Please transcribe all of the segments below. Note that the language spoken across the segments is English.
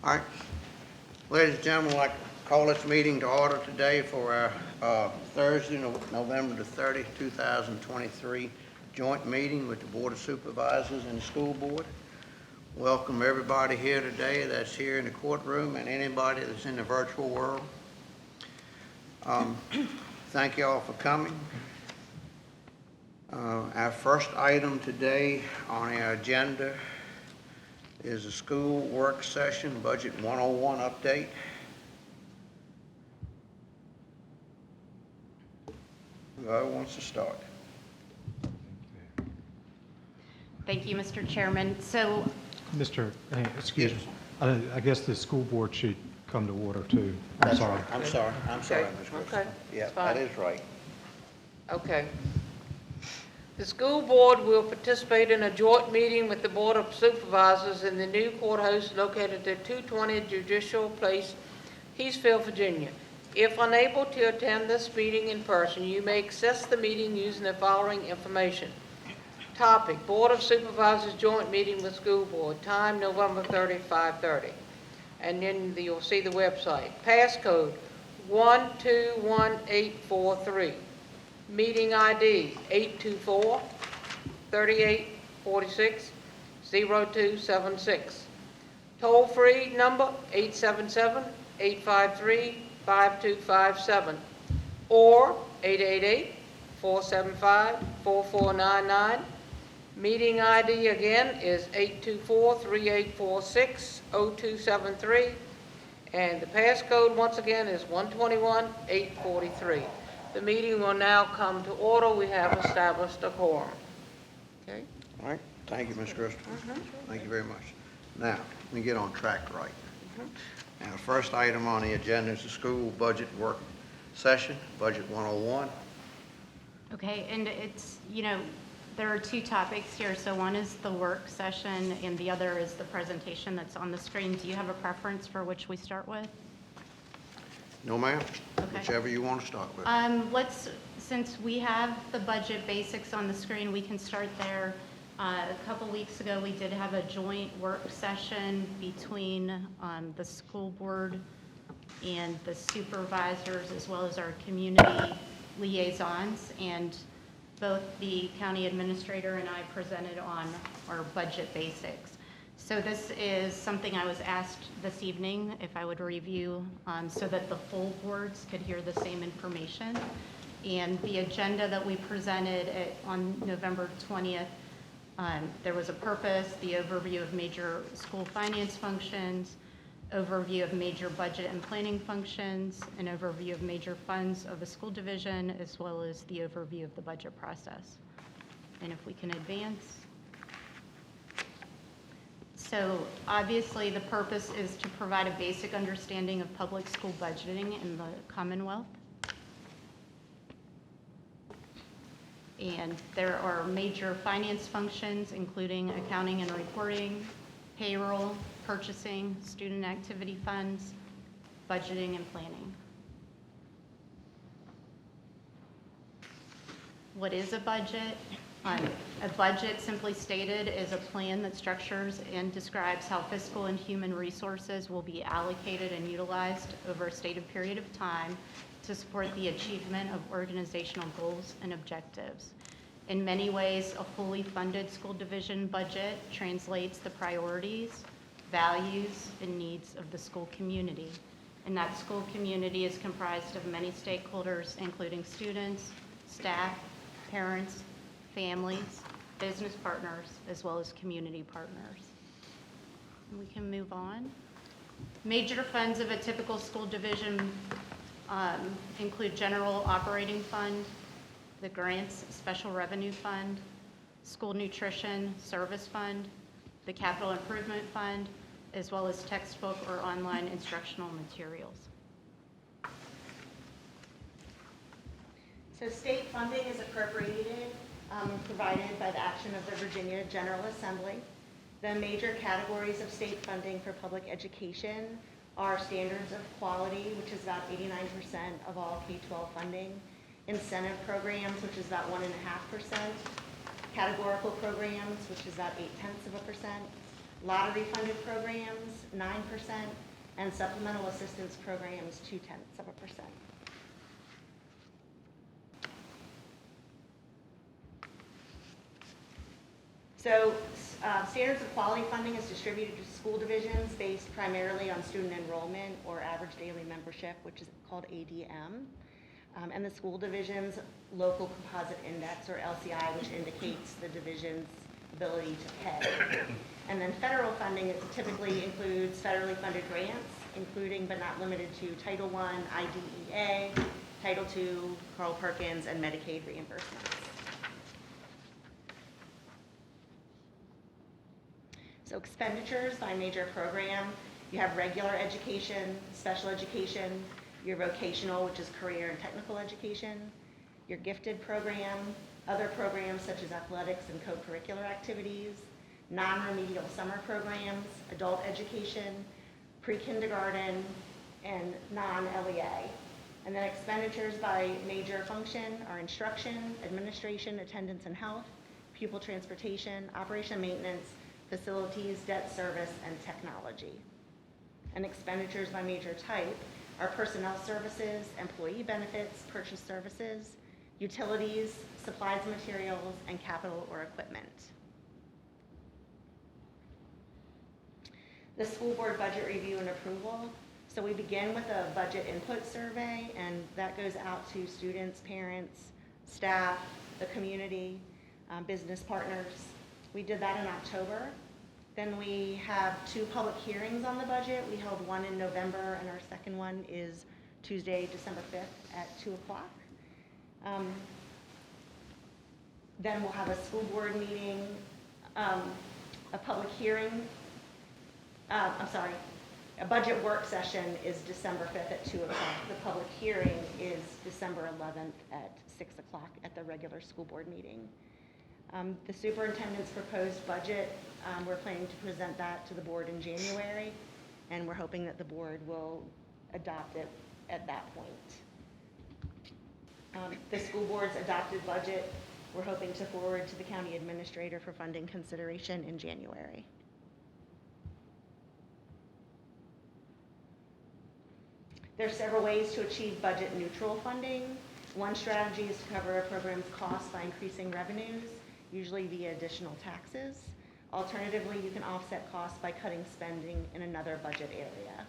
All right. Ladies and gentlemen, I'd like to call this meeting to order today for our Thursday, November the 30th, 2023 joint meeting with the Board of Supervisors and the School Board. Welcome everybody here today that's here in the courtroom and anybody that's in the virtual world. Thank you all for coming. Our first item today on our agenda is a school work session, Budget 101 update. Whoever wants to start. Thank you, Mr. Chairman. So, Excuse me, I guess the school board should come to order too. I'm That's sorry. right. I'm sorry, Ms. Christopher. Okay, Yeah, that's fine. that is right. Okay. The school board will participate in a joint meeting with the Board of Supervisors in the new courthouse located at 220 Judicial Place, Heathfield, Virginia. If unable to attend this meeting in person, you may access the meeting using the following information. Topic: Board of Supervisors joint meeting with school board. Time: November 30, 5:30. And then you'll see the website. Passcode: 121843. Meeting ID: 824-3846-0276. Toll-free number: 877-853-5257 or 888-475-4499. Meeting ID again is 824-3846-0273, and the passcode once again is 121843. The meeting will now come to order. We have established a quorum. Okay? All right, thank you, Ms. Christopher. Thank you very much. Now, let me get on track right. Now, the first item on the agenda is the school budget work session, Budget 101. okay, and it's, there are two topics here. So one is the work session and the other is the presentation that's on the screen. Do you have a preference for which we start with? No, ma'am? Okay. Whichever you want to start with. Since we have the budget basics on the screen, we can start there. A couple weeks ago, we did have a joint work session between the school board and the supervisors, as well as our community liaisons, and both the county administrator and I presented on our budget basics. So this is something I was asked this evening if I would review so that the full boards could hear the same information. And the agenda that we presented on November 20th, there was a purpose, the overview of major school finance functions, overview of major budget and planning functions, an overview of major funds of the school division, as well as the overview of the budget process. And if we can advance. So obviously the purpose is to provide a basic understanding of public school budgeting in the Commonwealth. And there are major finance functions, including accounting and reporting, payroll, purchasing, student activity funds, budgeting, and planning. What is a budget? A budget, simply stated, is a plan that structures and describes how fiscal and human resources will be allocated and utilized over a stated period of time to support the achievement of organizational goals and objectives. In many ways, a fully funded school division budget translates the priorities, values, and needs of the school community. And that school community is comprised of many stakeholders, including students, staff, parents, families, business partners, as well as community partners. We can move on. Major funds of a typical school division include general operating fund, the grants special revenue fund, school nutrition service fund, the capital improvement fund, as well as textbook or online instructional materials. So state funding is appropriated and provided by the action of the Virginia General Assembly. The major categories of state funding for public education are standards of quality, which is about 89% of all K-12 funding, incentive programs, which is about 1.5%, categorical programs, which is about 0.8%, lottery-funded programs, 9%, and supplemental assistance programs, 0.2%. So standards of quality funding is distributed to school divisions based primarily on student enrollment or average daily membership, which is called ADM. And the school division's local composite index, or LCI, which indicates the division's ability to pay. And then federal funding typically includes federally funded grants, including but not limited to Title I, IDEA, Title II, Carl Perkins, and Medicaid reimbursements. So expenditures by major program, you have regular education, special education, your vocational, which is career and technical education, your gifted program, other programs such as athletics and co-curricular activities, non-remedial summer programs, adult education, pre-kindergarten, and non-LEA. And then expenditures by major function are instruction, administration, attendance and health, pupil transportation, operation and maintenance, facilities, debt service, and technology. And expenditures by major type are personnel services, employee benefits, purchase services, utilities, supplies and materials, and capital or equipment. The school board budget review and approval. So we begin with a budget input survey, and that goes out to students, parents, staff, the community, business partners. We did that in October. Then we have 2 public hearings on the budget. We held one in November, and our second one is Tuesday, December 5th at 2 o'clock. Then we'll have a school board meeting, a public hearing. A budget work session is December 5th at 2 o'clock. The public hearing is December 11th at 6 o'clock at the regular school board meeting. The superintendent's proposed budget, we're planning to present that to the board in January, and we're hoping that the board will adopt it at that point. The school board's adopted budget, we're hoping to forward to the county administrator for funding consideration in January. There are several ways to achieve budget neutral funding. One strategy is to cover a program's costs by increasing revenues, usually via additional taxes. Alternatively, you can offset costs by cutting spending in another budget area.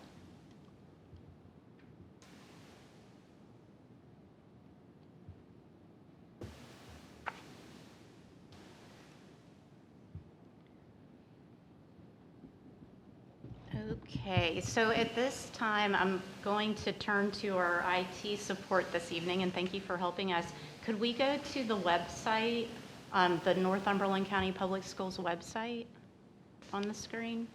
Okay, so at this time, I'm going to turn to our IT support this evening, and thank you for helping us. Could we go to the website, the Northumberland County Public Schools website on the screen?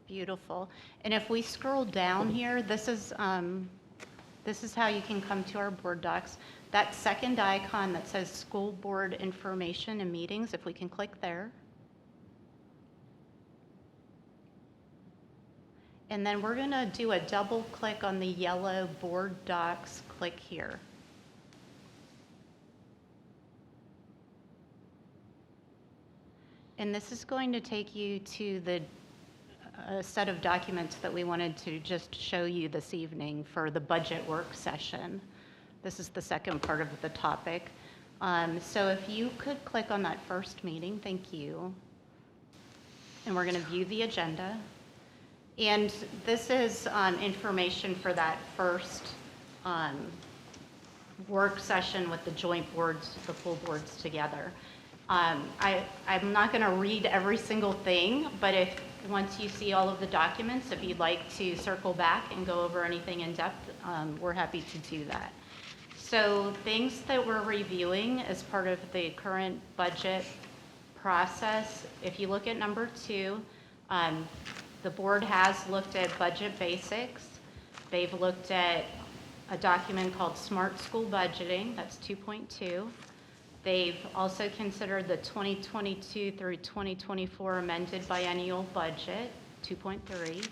Beautiful. And if we scroll down here, this is how you can come to our board docs. That second icon that says School Board Information and Meetings, if we can click there. And then we're going to do a double click on the yellow board docs. Click here. And this is going to take you to a set of documents that we wanted to just show you this evening for the budget work session. This is the second part of the topic. So if you could click on that first meeting, thank you. And we're going to view the agenda. And this is information for that first work session with the joint boards, the full boards together. I'm not going to read every single thing, but once you see all of the documents, if you'd like to circle back and go over anything in depth, we're happy to do that. So things that we're reviewing as part of the current budget process. If you look at number 2, the board has looked at budget basics. They've looked at a document called Smart School Budgeting, that's 2.2. They've also considered the 2022 through 2024 amended biennial budget, 2.3.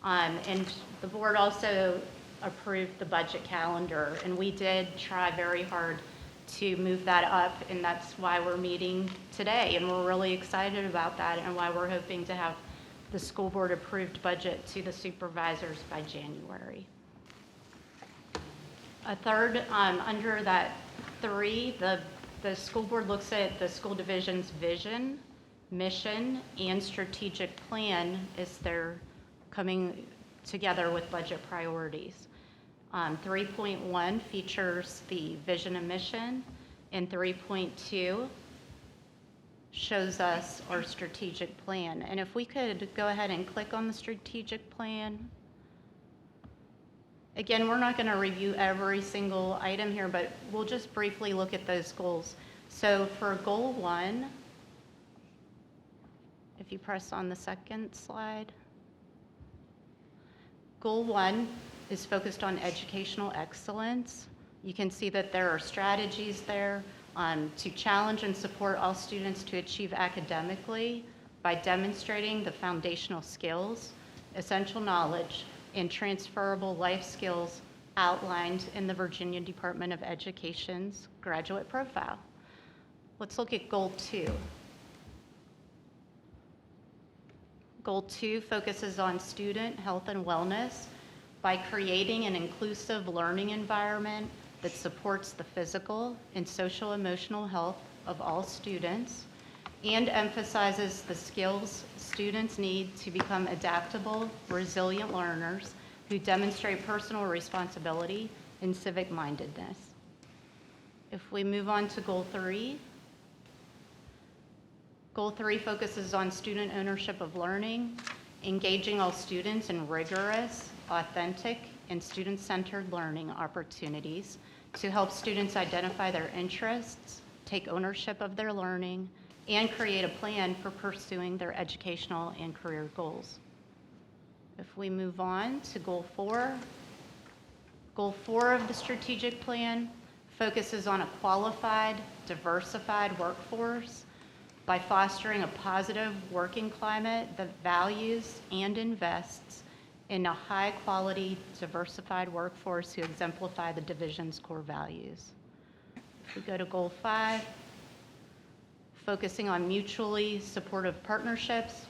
And the board also approved the budget calendar, and we did try very hard to move that up, and that's why we're meeting today, and we're really excited about that, and why we're hoping to have the school board approved budget to the supervisors by January. A third, under that 3, the school board looks at the school division's vision, mission, and strategic plan as they're coming together with budget priorities. 3.1 features the vision and mission, and 3.2 shows us our strategic plan. And if we could go ahead and click on the strategic plan. Again, we're not going to review every single item here, but we'll just briefly look at those goals. So for goal 1, if you press on the second slide, goal 1 is focused on educational excellence. You can see that there are strategies there to challenge and support all students to achieve academically by demonstrating the foundational skills, essential knowledge, and transferable life skills outlined in the Virginia Department of Education's graduate profile. Let's look at goal 2. Goal 2 focuses on student health and wellness by creating an inclusive learning environment that supports the physical and social emotional health of all students and emphasizes the skills students need to become adaptable, resilient learners who demonstrate personal responsibility and civic mindedness. If we move on to goal 3, goal 3 focuses on student ownership of learning, engaging all students in rigorous, authentic, and student-centered learning opportunities to help students identify their interests, take ownership of their learning, and create a plan for pursuing their educational and career goals. If we move on to goal 4 of the strategic plan focuses on a qualified, diversified workforce by fostering a positive working climate that values and invests in a high-quality, diversified workforce who exemplify the division's core values. If we go to goal 5, focusing on mutually supportive partnerships,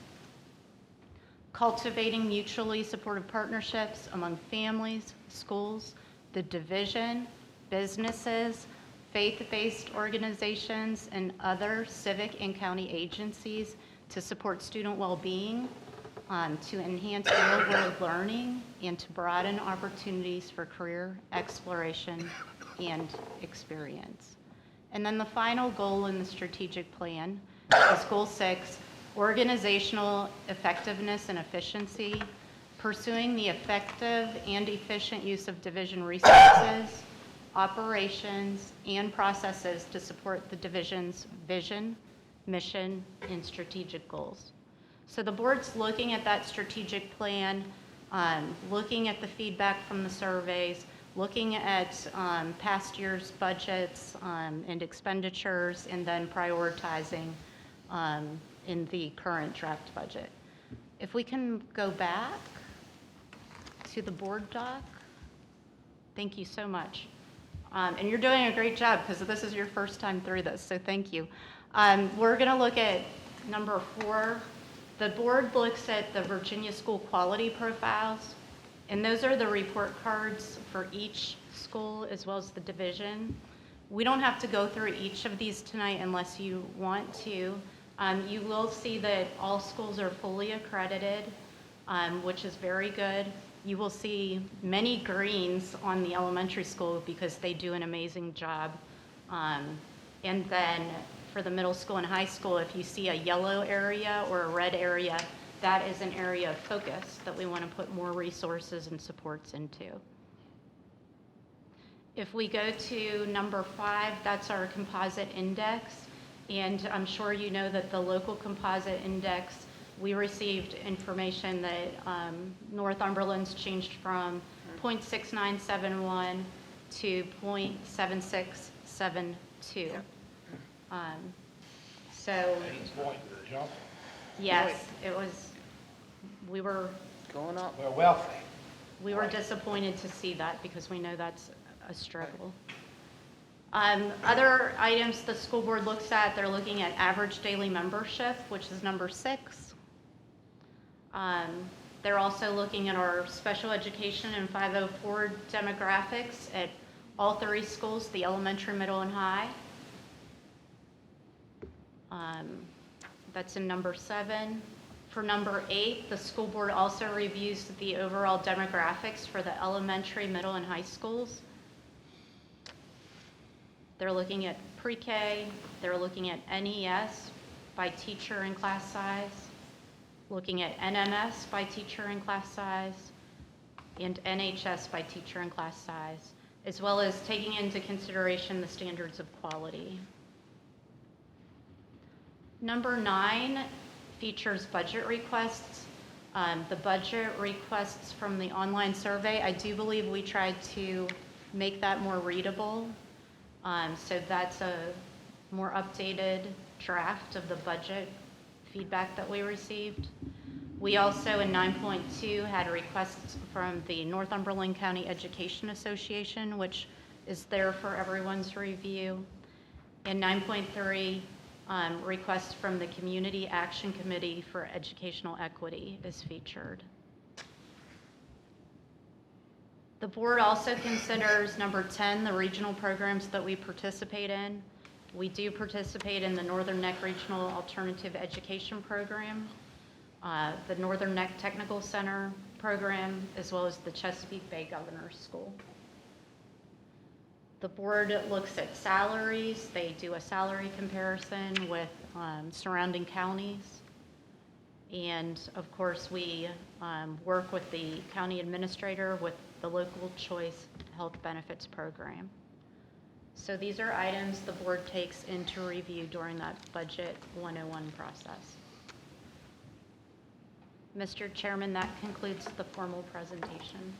cultivating mutually supportive partnerships among families, schools, the division, businesses, faith-based organizations, and other civic and county agencies to support student well-being, to enhance real-world learning, and to broaden opportunities for career exploration and experience. And then the final goal in the strategic plan is goal 6, organizational effectiveness and efficiency, pursuing the effective and efficient use of division resources, operations, and processes to support the division's vision, mission, and strategic goals. So the board's looking at that strategic plan, looking at the feedback from the surveys, looking at past year's budgets and expenditures, and then prioritizing in the current draft budget. If we can go back to the board doc. Thank you so much. And you're doing a great job because this is your first time through this, so thank you. We're going to look at number 4. The board looks at the Virginia School Quality Profiles, and those are the report cards for each school as well as the division. We don't have to go through each of these tonight unless you want to. You will see that all schools are fully accredited, which is very good. You will see many greens on the elementary school because they do an amazing job. And then for the middle school and high school, if you see a yellow area or a red area, that is an area of focus that we want to put more resources and supports into. If we go to number 5, that's our composite index. And I'm sure you know that the local composite index, we received information that Northumberland's changed from 0.6971 to 0.7672. So, yes, it was, we were Going up. We're wealthy. We were disappointed to see that because we know that's a struggle. Other items the school board looks at, they're looking at average daily membership, which is number 6. They're also looking at our special education and 504 demographics at all 3 schools, the elementary, middle, and high. That's in number 7. For number 8, the school board also reviews the overall demographics for the elementary, middle, and high schools. They're looking at pre-K, they're looking at NES by teacher and class size, looking at NMS by teacher and class size, and NHS by teacher and class size, as well as taking into consideration the standards of quality. Number 9 features budget requests. The budget requests from the online survey, I do believe we tried to make that more readable. So that's a more updated draft of the budget feedback that we received. We also, in 9.2, had requests from the Northumberland County Education Association, which is there for everyone's review. In 9.3, requests from the Community Action Committee for Educational Equity is featured. The board also considers number 10, the regional programs that we participate in. We do participate in the Northern Neck Regional Alternative Education Program, the Northern Neck Technical Center program, as well as the Chesapeake Bay Governor's School. The board looks at salaries. They do a salary comparison with surrounding counties. And of course, we work with the county administrator with the local choice health benefits program. So these are items the board takes into review during that budget 101 process. Mr. Chairman, that concludes the formal presentation.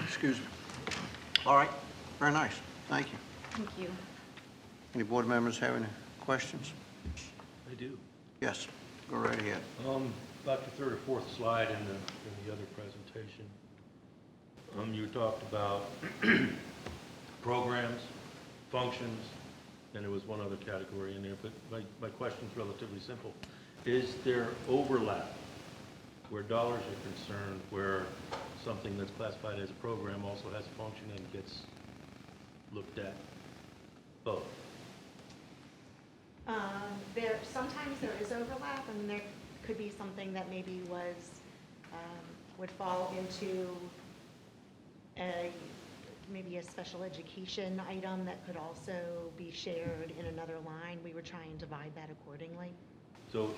Excuse me. All right, very nice, thank you. Thank you. Any board members have any questions? I do. Yes, go right ahead. About the third or fourth slide in the other presentation, you talked about programs, functions, and there was one other category in there, but my question's relatively simple. Is there overlap where dollars are concerned, where something that's classified as a program also has a function and gets looked at? Both. Sometimes there is overlap, and there could be something that maybe would fall into maybe a special education item that could also be shared in another line. We were trying to divide that accordingly. So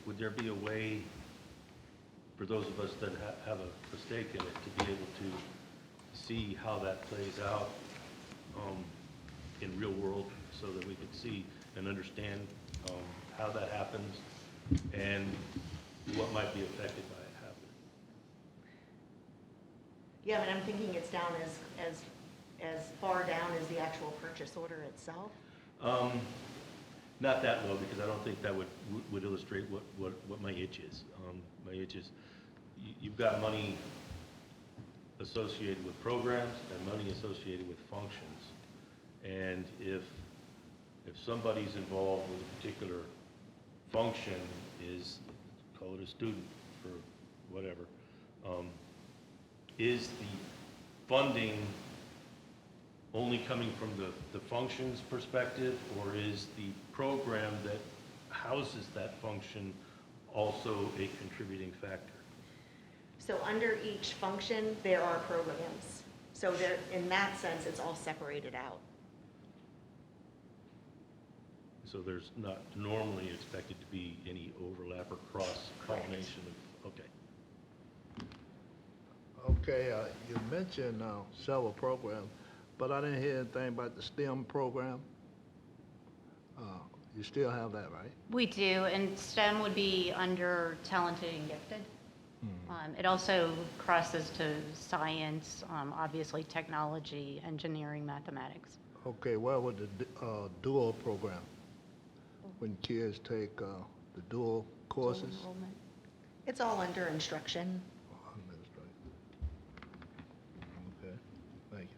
would there be a way for those of us that have a stake in it to be able to see how that plays out in real world, so that we could see and understand how that happens and what might be affected by it happening? Yeah, but I'm thinking it's down as far down as the actual purchase order itself. Not that low, because I don't think that would illustrate what my itch is. My itch is, you've got money associated with programs and money associated with functions. And if somebody's involved with a particular function, call it a student for whatever, is the funding only coming from the functions perspective, or is the program that houses that function also a contributing factor? So under each function, there are programs. So there, in that sense, it's all separated out. So there's not normally expected to be any overlap or cross-pollination of, okay. Okay, you mentioned several programs, but I didn't hear anything about the STEM program. You still have that, right? We do, and STEM would be under talented and gifted. It also crosses to science, obviously technology, engineering, mathematics. Okay, what would the dual program? When kids take the dual courses? Enrollment. It's all under instruction. Administrative. Okay, thank you.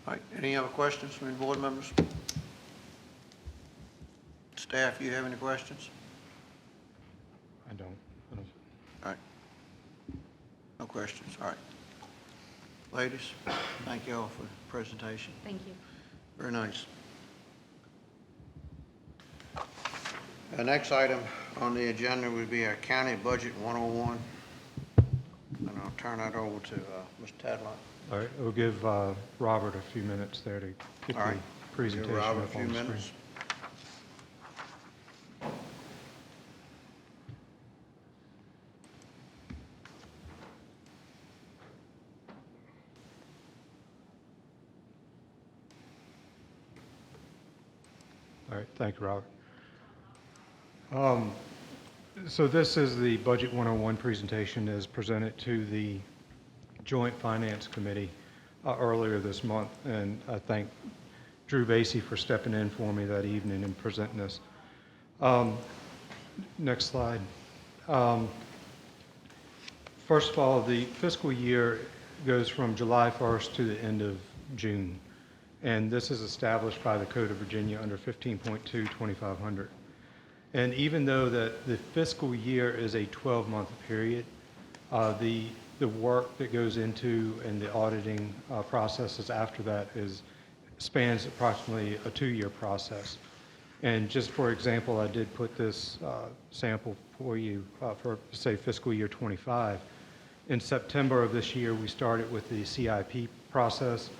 All right, any other questions from any board members? Staff, you have any questions? I don't. All right. No questions, all right. Ladies, thank you all for the presentation. Thank you. Very nice. The next item on the agenda would be our County Budget 101. And I'll turn that over to Mr. Tadlock. All right, we'll give Robert a few minutes there to get All the right. presentation Give Robert a up few on the minutes. screen. All right, thank you, Robert. So this is the Budget 101 presentation as presented to the Joint Finance Committee earlier this month, and I thank Drew Basie for stepping in for me that evening and presenting this. Next slide. First of all, the fiscal year goes from July 1st to the end of June, and this is established by the Code of Virginia under 15.2-2500. And even though that the fiscal year is a 12-month period, the work that goes into and the auditing processes after that spans approximately a 2-year process. And just for example, I did put this sample for you for, say, fiscal year 25. In September of this year, we started with the CIP process.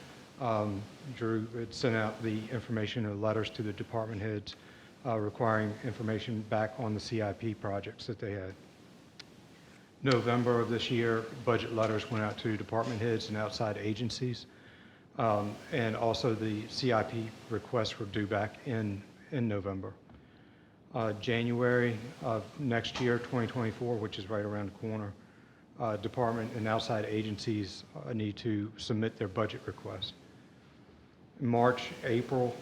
Drew had sent out the information or letters to the department heads requiring information back on the CIP projects that they had. November of this year, budget letters went out to department heads and outside agencies. And also the CIP requests were due back in November. January of next year, 2024, which is right around the corner, department and outside agencies need to submit their budget request. March, April,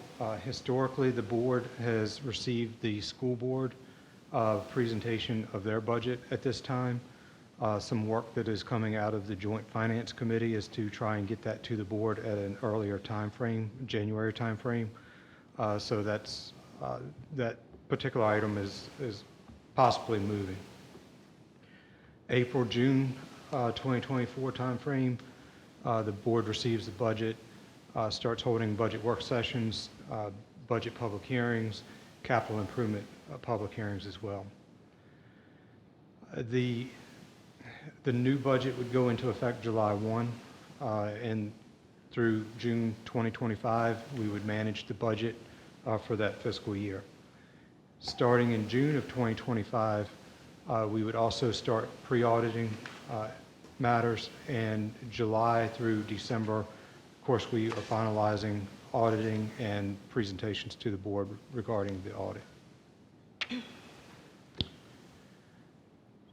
historically, the board has received the school board presentation of their budget at this time. Some work that is coming out of the Joint Finance Committee is to try and get that to the board at an earlier time frame, January time frame. So that's that particular item is possibly moving. April, June 2024 time frame, the board receives the budget, starts holding budget work sessions, budget public hearings, capital improvement public hearings as well. The new budget would go into effect July 1, and through June 2025, we would manage the budget for that fiscal year. Starting in June of 2025, we would also start pre-auditing matters, and July through December, of course, we are finalizing auditing and presentations to the board regarding the audit.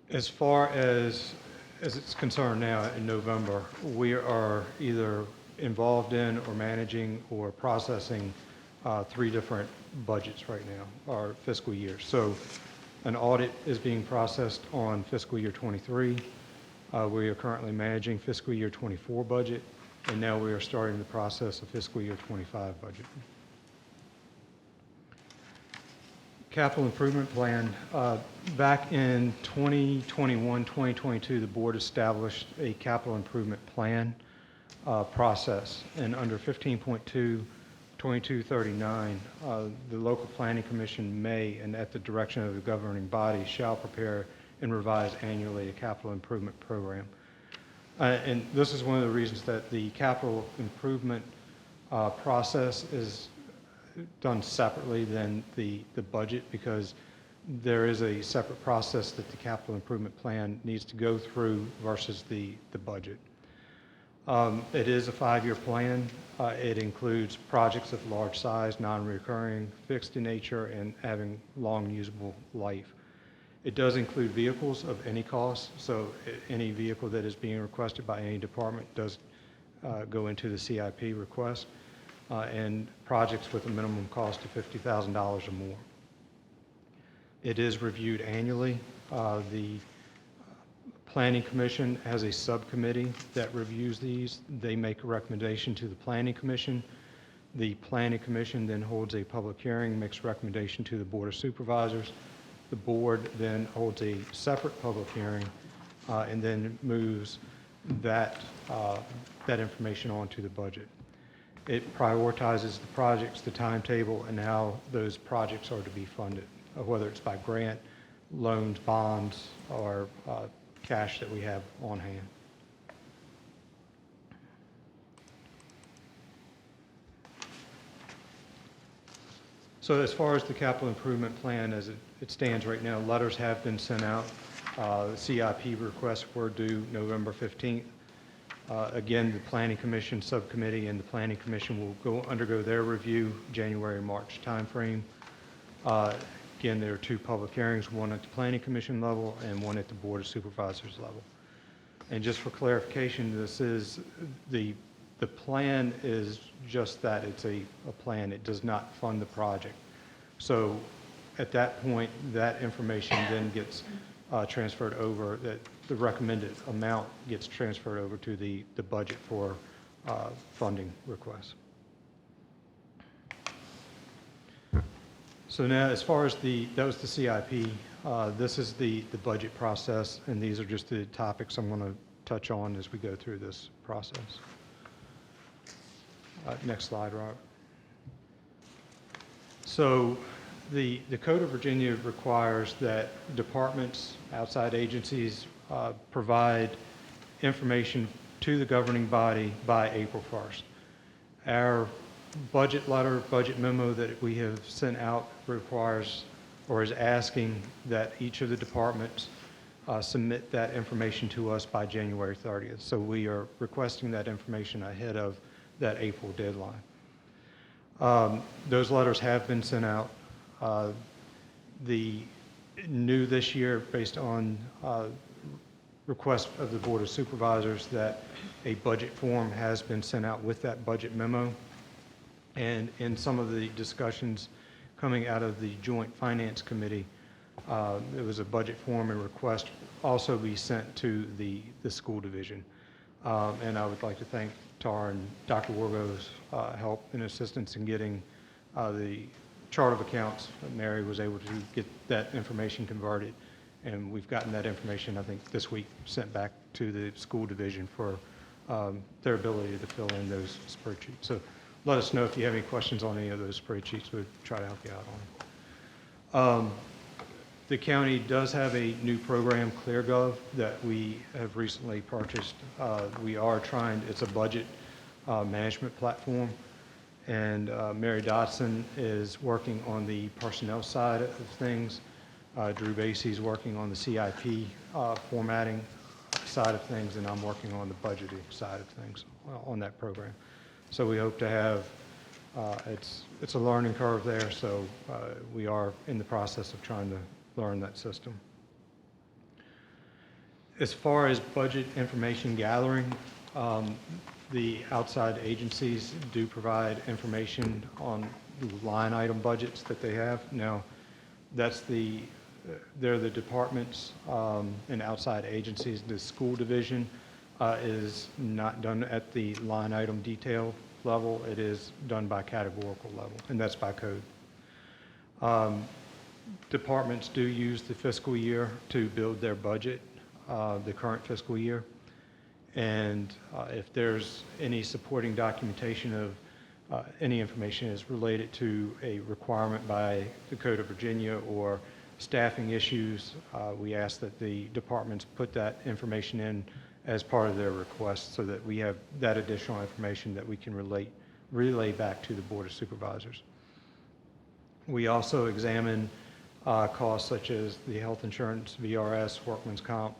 As far as it's concerned now in November, we are either involved in or managing or processing 3 different budgets right now, our fiscal years. So an audit is being processed on fiscal year 23. We are currently managing fiscal year 24 budget, and now we are starting the process of fiscal year 25 budget. Capital improvement plan. Back in 2021, 2022, the board established a capital improvement plan process, and under 15.2-2239, the local planning commission may, and at the direction of the governing body, shall prepare and revise annually a capital improvement program. And this is one of the reasons that the capital improvement process is done separately than the budget, because there is a separate process that the capital improvement plan needs to go through versus the budget. It is a 5-year plan. It includes projects of large size, non-recurring, fixed in nature, and having long usable life. It does include vehicles of any cost, so any vehicle that is being requested by any department does go into the CIP request, and projects with a minimum cost of $50,000 or more. It is reviewed annually. The Planning Commission has a subcommittee that reviews these. They make a recommendation to the Planning Commission. The Planning Commission then holds a public hearing, makes recommendation to the Board of Supervisors. The board then holds a separate public hearing and then moves that information onto the budget. It prioritizes the projects, the timetable, and how those projects are to be funded, whether it's by grant, loans, bonds, or cash that we have on hand. So as far as the capital improvement plan as it stands right now, letters have been sent out. The CIP requests were due November 15th. Again, the Planning Commission subcommittee and the Planning Commission will undergo their review January, March timeframe. Again, there are 2 public hearings, one at the Planning Commission level and one at the Board of Supervisors level. And just for clarification, this is the plan is just that, it's a plan. It does not fund the project. So at that point, that information then gets transferred over, that the recommended amount gets transferred over to the budget for funding requests. So now, as far as that was the CIP, this is the budget process, and these are just the topics I'm going to touch on as we go through this process. Next slide, Robert. So the Code of Virginia requires that departments, outside agencies, provide information to the governing body by April 1st. Our budget letter, budget memo that we have sent out requires or is asking that each of the departments submit that information to us by January 30th. So we are requesting that information ahead of that April deadline. Those letters have been sent out. The new this year, based on request of the Board of Supervisors, that a budget form has been sent out with that budget memo. And in some of the discussions coming out of the Joint Finance Committee, there was a budget form and request also be sent to the school division. And I would like to thank Tara and Dr. Wargo's help and assistance in getting the chart of accounts. Mary was able to get that information converted, and we've gotten that information, I think, this week sent back to the school division for their ability to fill in those spreadsheets. So let us know if you have any questions on any of those spreadsheets. We'll try to help you out on them. The county does have a new program, ClearGov, that we have recently purchased. We are trying, it's a budget management platform, and Mary Dotson is working on the personnel side of things. Drew Bassey's working on the CIP formatting side of things, and I'm working on the budgeting side of things on that program. So we hope to have, it's a learning curve there, so we are in the process of trying to learn that system. As far as budget information gathering, the outside agencies do provide information on line item budgets that they have. Now, they're the departments and outside agencies. The school division is not done at the line item detail level. It is done by categorical level, and that's by code. Departments do use the fiscal year to build their budget, the current fiscal year. And if there's any supporting documentation of any information is related to a requirement by the Code of Virginia or staffing issues, we ask that the departments put that information in as part of their request so that we have that additional information that we can relay back to the Board of Supervisors. We also examine costs such as the health insurance, VRS, workman's comp,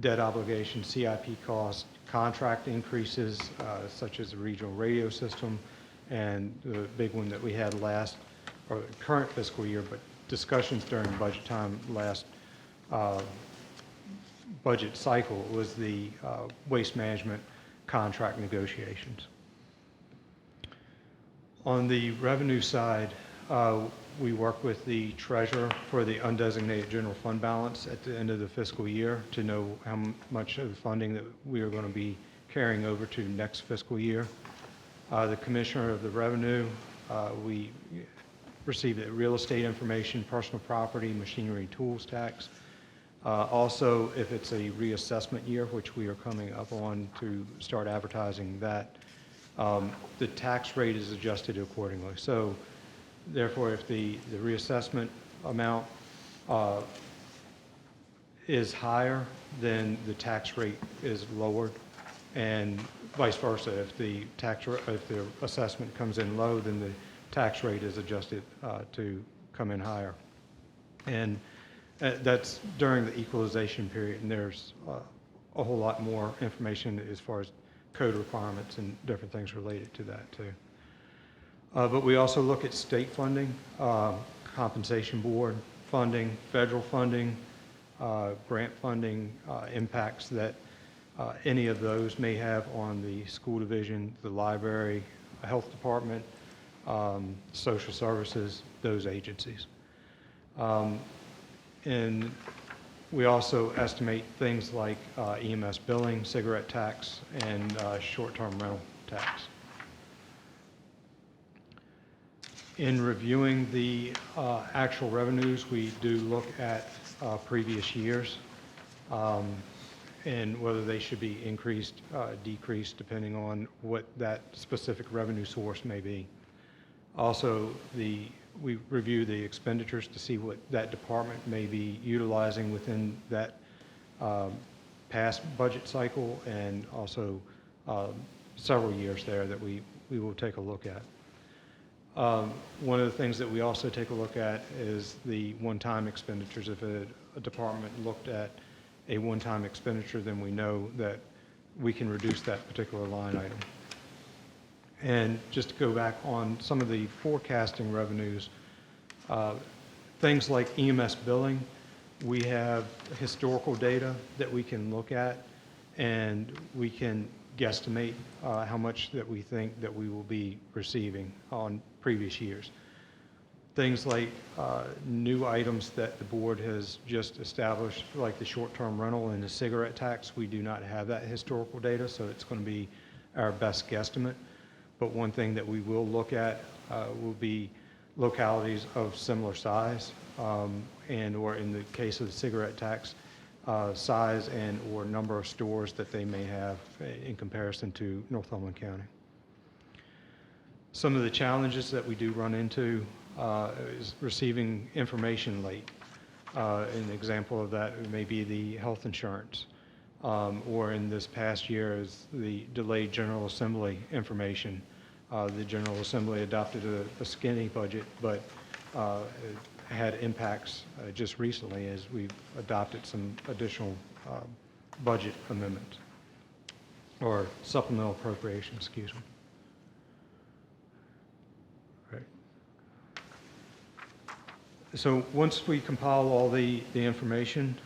debt obligation, CIP costs, contract increases, such as the regional radio system, and the big one that we had last, or current fiscal year, but discussions during budget time last budget cycle was the waste management contract negotiations. On the revenue side, we work with the treasurer for the undesignated general fund balance at the end of the fiscal year to know how much of the funding that we are going to be carrying over to next fiscal year. The commissioner of the revenue, we receive the real estate information, personal property, machinery, and tools tax. Also, if it's a reassessment year, which we are coming up on to start advertising that, the tax rate is adjusted accordingly. So therefore, if the reassessment amount is higher, then the tax rate is lowered, and vice versa. If the assessment comes in low, then the tax rate is adjusted to come in higher. And that's during the equalization period, and there's a whole lot more information as far as code requirements and different things related to that too. But we also look at state funding, compensation board funding, federal funding, grant funding, impacts that any of those may have on the school division, the library, health department, social services, those agencies. And we also estimate things like EMS billing, cigarette tax, and short-term rental tax. In reviewing the actual revenues, we do look at previous years and whether they should be increased, decreased, depending on what that specific revenue source may be. Also, we review the expenditures to see what that department may be utilizing within that past budget cycle, and also several years there that we will take a look at. One of the things that we also take a look at is the one-time expenditures. If a department looked at a one-time expenditure, then we know that we can reduce that particular line item. And just to go back on some of the forecasting revenues, things like EMS billing, we have historical data that we can look at, and we can guesstimate how much that we think that we will be receiving on previous years. Things like new items that the board has just established, like the short-term rental and the cigarette tax, we do not have that historical data, so it's going to be our best guesstimate. But one thing that we will look at will be localities of similar size, and or in the case of the cigarette tax, size and or number of stores that they may have in comparison to Northumberland County. Some of the challenges that we do run into is receiving information late. An example of that may be the health insurance, or in this past year is the delayed General Assembly information. The General Assembly adopted a skinny budget, but had impacts just recently as we've adopted some additional budget amendments, or supplemental appropriation, excuse me. Right. So once we compile all the information,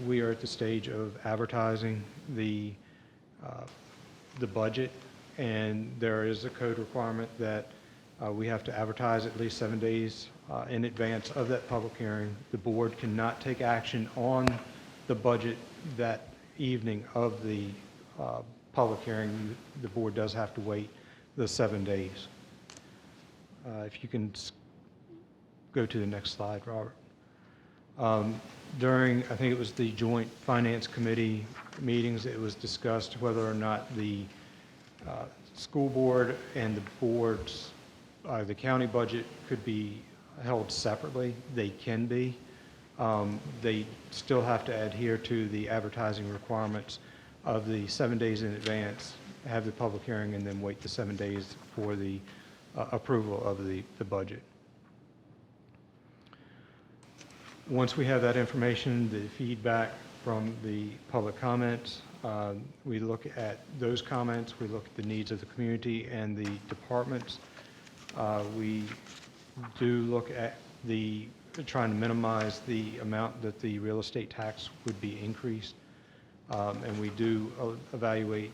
we are at the stage of advertising the budget, and there is a code requirement that we have to advertise at least 7 days in advance of that public hearing. The board cannot take action on the budget that evening of the public hearing. The board does have to wait the 7 days. If you can go to the next slide, Robert. During, I think it was the joint finance committee meetings, it was discussed whether or not the school board and the board's, the county budget could be held separately. They can be. They still have to adhere to the advertising requirements of the 7 days in advance, have the public hearing, and then wait the 7 days for the approval of the budget. Once we have that information, the feedback from the public comments, We look at those comments, we look at the needs of the community and the departments. We do look at trying to minimize the amount that the real estate tax would be increased. And we do evaluate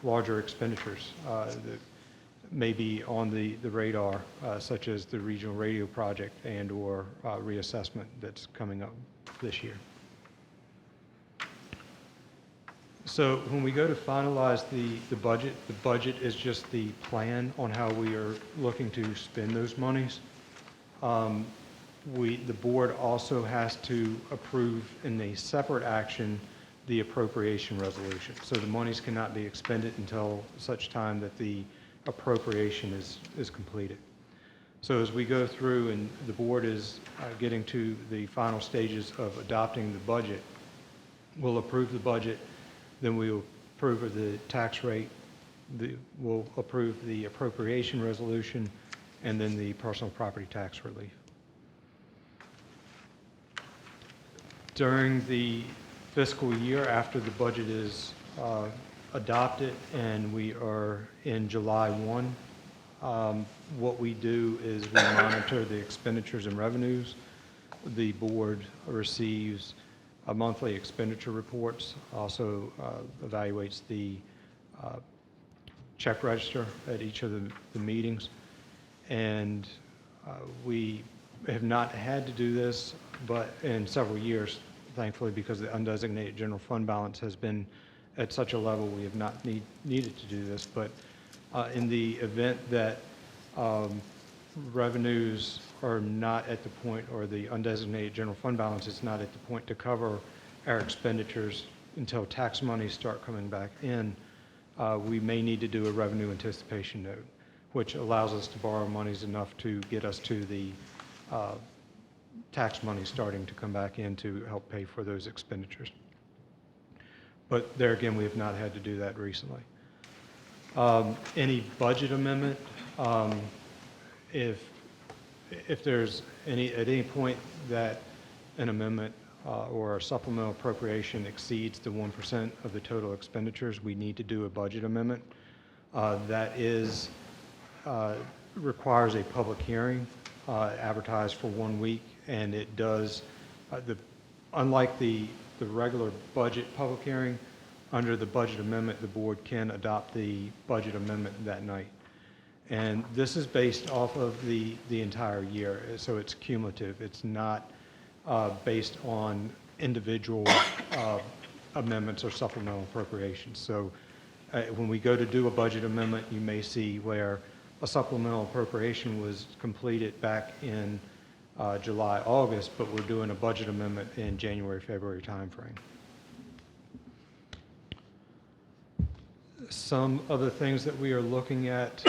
larger expenditures that may be on the radar, such as the regional radio project and/or reassessment that's coming up this year. So when we go to finalize the budget is just the plan on how we are looking to spend those monies. The board also has to approve in a separate action the appropriation resolution. So the monies cannot be expended until such time that the appropriation is completed. So as we go through and the board is getting to the final stages of adopting the budget, we'll approve the budget, then we'll approve the tax rate, we'll approve the appropriation resolution, and then the personal property tax relief. During the fiscal year after the budget is adopted and we are in July 1, what we do is we monitor the expenditures and revenues. The board receives monthly expenditure reports, also evaluates the check register at each of the meetings. And we have not had to do this, but in several years, thankfully, because the undesignated general fund balance has been at such a level, we have not needed to do this. But in the event that revenues are not at the point, or the undesignated general fund balance is not at the point to cover our expenditures until tax monies start coming back in, we may need to do a revenue anticipation note, which allows us to borrow monies enough to get us to the tax money starting to come back in to help pay for those expenditures. But there again, we have not had to do that recently. Any budget amendment, if there's at any point that an amendment or a supplemental appropriation exceeds the 1% of the total expenditures, we need to do a budget amendment. That requires a public hearing, advertised for 1 week, and it does, unlike the regular budget public hearing, under the budget amendment, the board can adopt the budget amendment that night. And this is based off of the entire year, so it's cumulative. It's not based on individual amendments or supplemental appropriations. So when we go to do a budget amendment, you may see where a supplemental appropriation was completed back in July, August, but we're doing a budget amendment in January, February timeframe. Some of the things that we are looking at,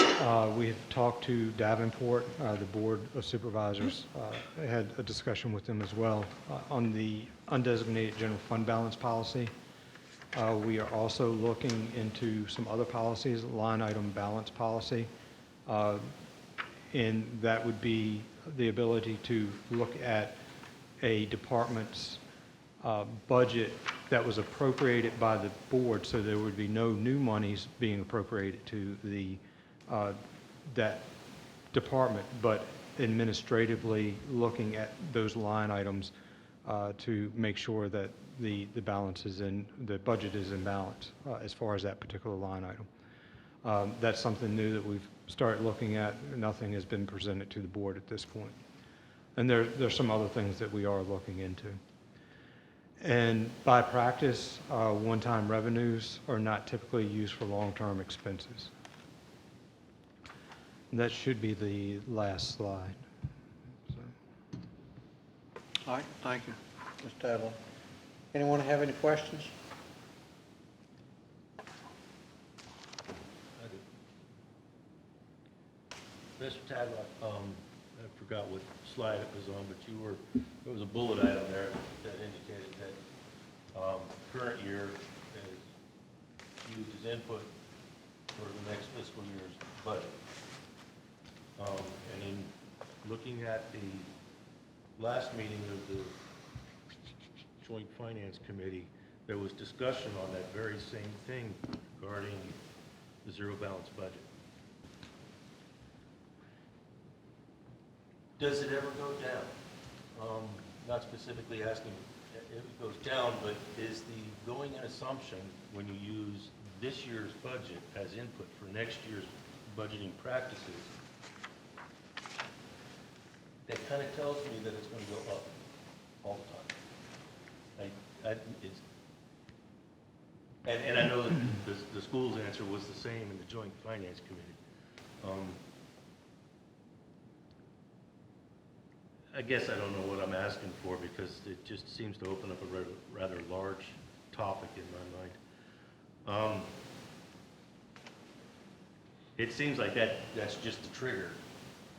we have talked to Davenport, the Board of Supervisors, had a discussion with them as well on the undesignated general fund balance policy. We are also looking into some other policies, line item balance policy, and that would be the ability to look at a department's budget that was appropriated by the board, so there would be no new monies being appropriated to that department, but administratively looking at those line items to make sure that the budget is in balance as far as that particular line item. That's something new that we've started looking at. Nothing has been presented to the board at this point. And there's some other things that we are looking into. And by practice, one-time revenues are not typically used for long-term expenses. And that should be the last slide. All right, thank you, Mr. Tadlock. Anyone have any questions? Mr. Tadlock, I forgot what slide it was on, but there was a bullet item there that indicated that current year is used as input for the next fiscal year's budget. And in looking at the last meeting of the Joint Finance Committee, there was discussion on that very same thing regarding the zero balance budget. Does it ever go down? Not specifically asking if it goes down, but is the going in assumption when you use this year's budget as input for next year's budgeting practices, that kind of tells me that it's going to go up all the time. And I know that the school's answer was the same in the Joint Finance Committee. I guess I don't know what I'm asking for because it just seems to open up a rather large topic in my mind. It seems like that's just the trigger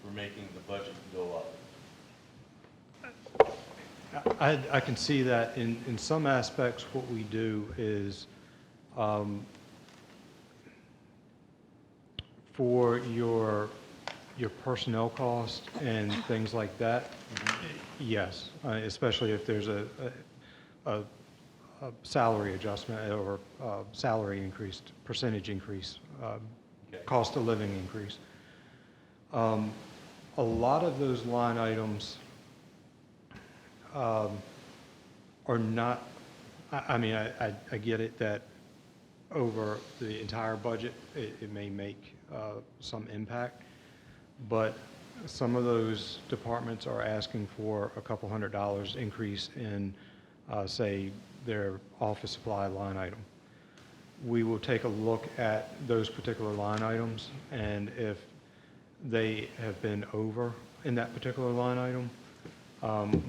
for making the budget go up. I can see that in some aspects. What we do is for your personnel cost and things like that, yes, especially if there's a salary adjustment or salary increase, percentage increase, cost of living increase. A lot of those line items are not, I mean, I get it that over the entire budget, it may make some impact, but some of those departments are asking for a couple $100 increase in, say, their office supply line item. We will take a look at those particular line items, and if they have been over in that particular line item,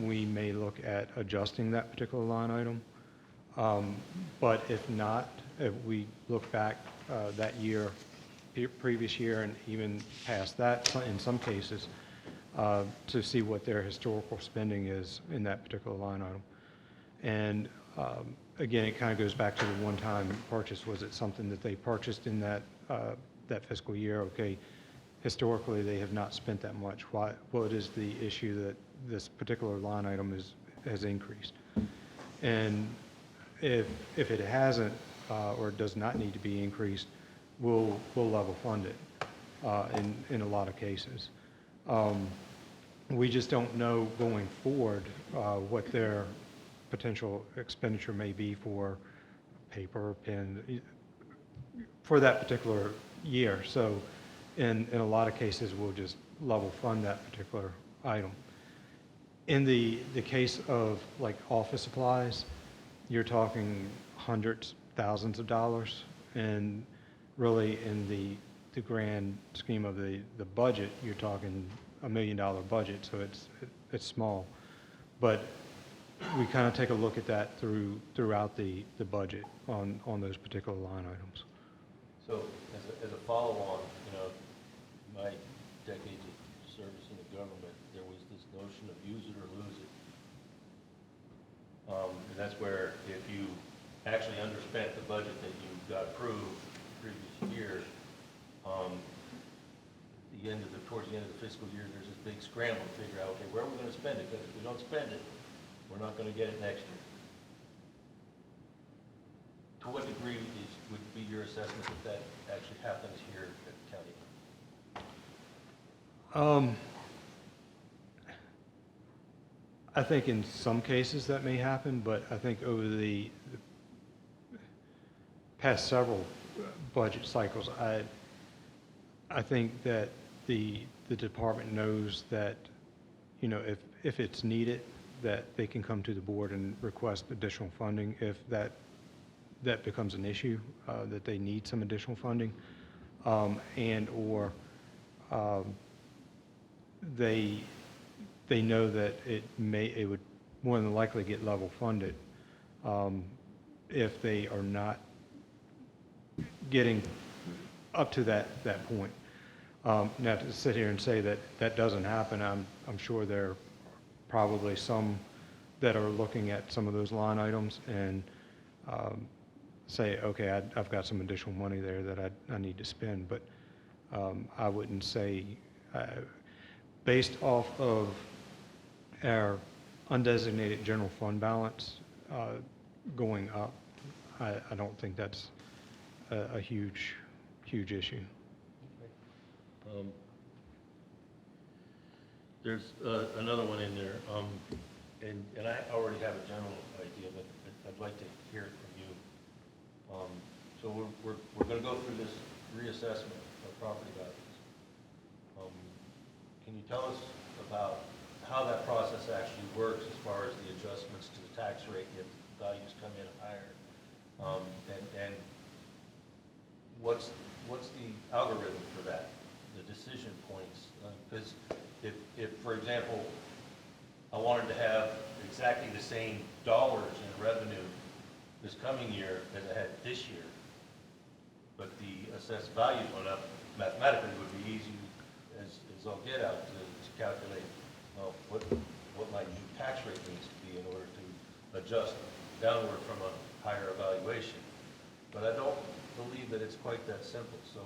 we may look at adjusting that particular line item. But if not, if we look back that year, previous year, and even past that in some cases, to see what their historical spending is in that particular line item. And again, it kind of goes back to the one-time purchase. Was it something that they purchased in that fiscal year? Okay, historically they have not spent that much. What is the issue that this particular line item has increased? And if it hasn't or does not need to be increased, we'll level fund it in a lot of cases. We just don't know going forward what their potential expenditure may be for paper, pen, for that particular year. So in a lot of cases, we'll just level fund that particular item. In the case of like office supplies, you're talking hundreds, thousands of dollars, and really in the grand scheme of the budget, you're talking $1 million budget, so it's small. But we kind of take a look at that throughout the budget on those particular line items. So as a follow-on, my decades of service in the government, there was this notion of use it or lose it. And that's where if you actually underspent the budget that you got approved the previous year, towards the end of the fiscal year, there's this big scramble to figure out, okay, where are we going to spend it? Because if we don't spend it, we're not going to get it next year. To what degree would be your assessment that that actually happens here at the county? I think in some cases that may happen, but I think over the past several budget cycles, I think that the department knows that, if it's needed, that they can come to the board and request additional funding if that becomes an issue, that they need some additional funding, and or they know that it would more than likely get level funded if they are not getting up to that point. Now, to sit here and say that doesn't happen, I'm sure there are probably some that are looking at some of those line items and say, okay, I've got some additional money there that I need to spend, but I wouldn't say, based off of our undesignated general fund balance going up I don't think that's a huge issue. There's another one in there, and I already have a general idea, but I'd like to hear it from you. So we're going to go through this reassessment of property values. Can you tell us about how that process actually works as far as the adjustments to the tax rate if values come in higher? And what's the algorithm for that, the decision points? Because if, for example, I wanted to have exactly the same dollars in revenue this coming year as I had this year, but the assessed value went up, mathematically it would be easy as all get out to calculate, well, what my new tax rate needs to be in order to adjust downward from a higher evaluation. But I don't believe that it's quite that simple, so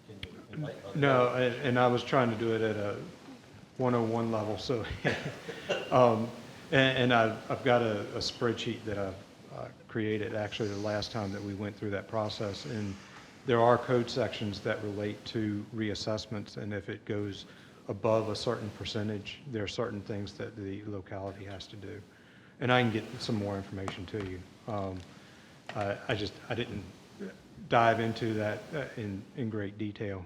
can you enlighten us? No, and I was trying to do it at a 101 level, so, and I've got a spreadsheet that I've created actually the last time that we went through that process, and there are code sections that relate to reassessments, and if it goes above a certain percentage, there are certain things that the locality has to do. And I can get some more information to you. I didn't dive into that in great detail,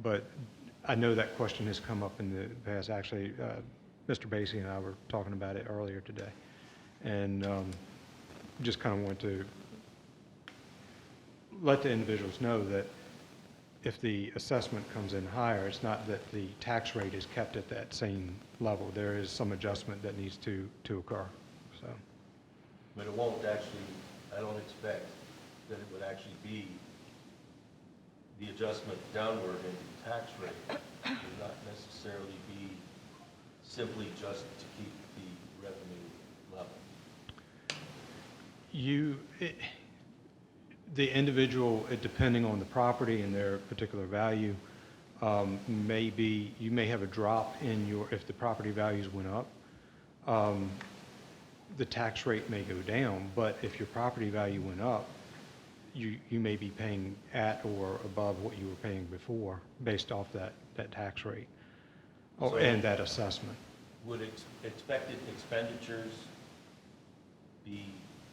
but I know that question has come up in the past. Actually, Mr. Basie and I were talking about it earlier today, and just kind of want to let the individuals know that if the assessment comes in higher, it's not that the tax rate is kept at that same level. There is some adjustment that needs to occur, so. But it won't actually, I don't expect that it would actually be the adjustment downward in the tax rate would not necessarily be simply just to keep the revenue level. The individual, depending on the property and their particular value, you may have a drop in if the property values went up, the tax rate may go down, but if your property value went up, you may be paying at or above what you were paying before based off that tax rate and that assessment. Would expected expenditures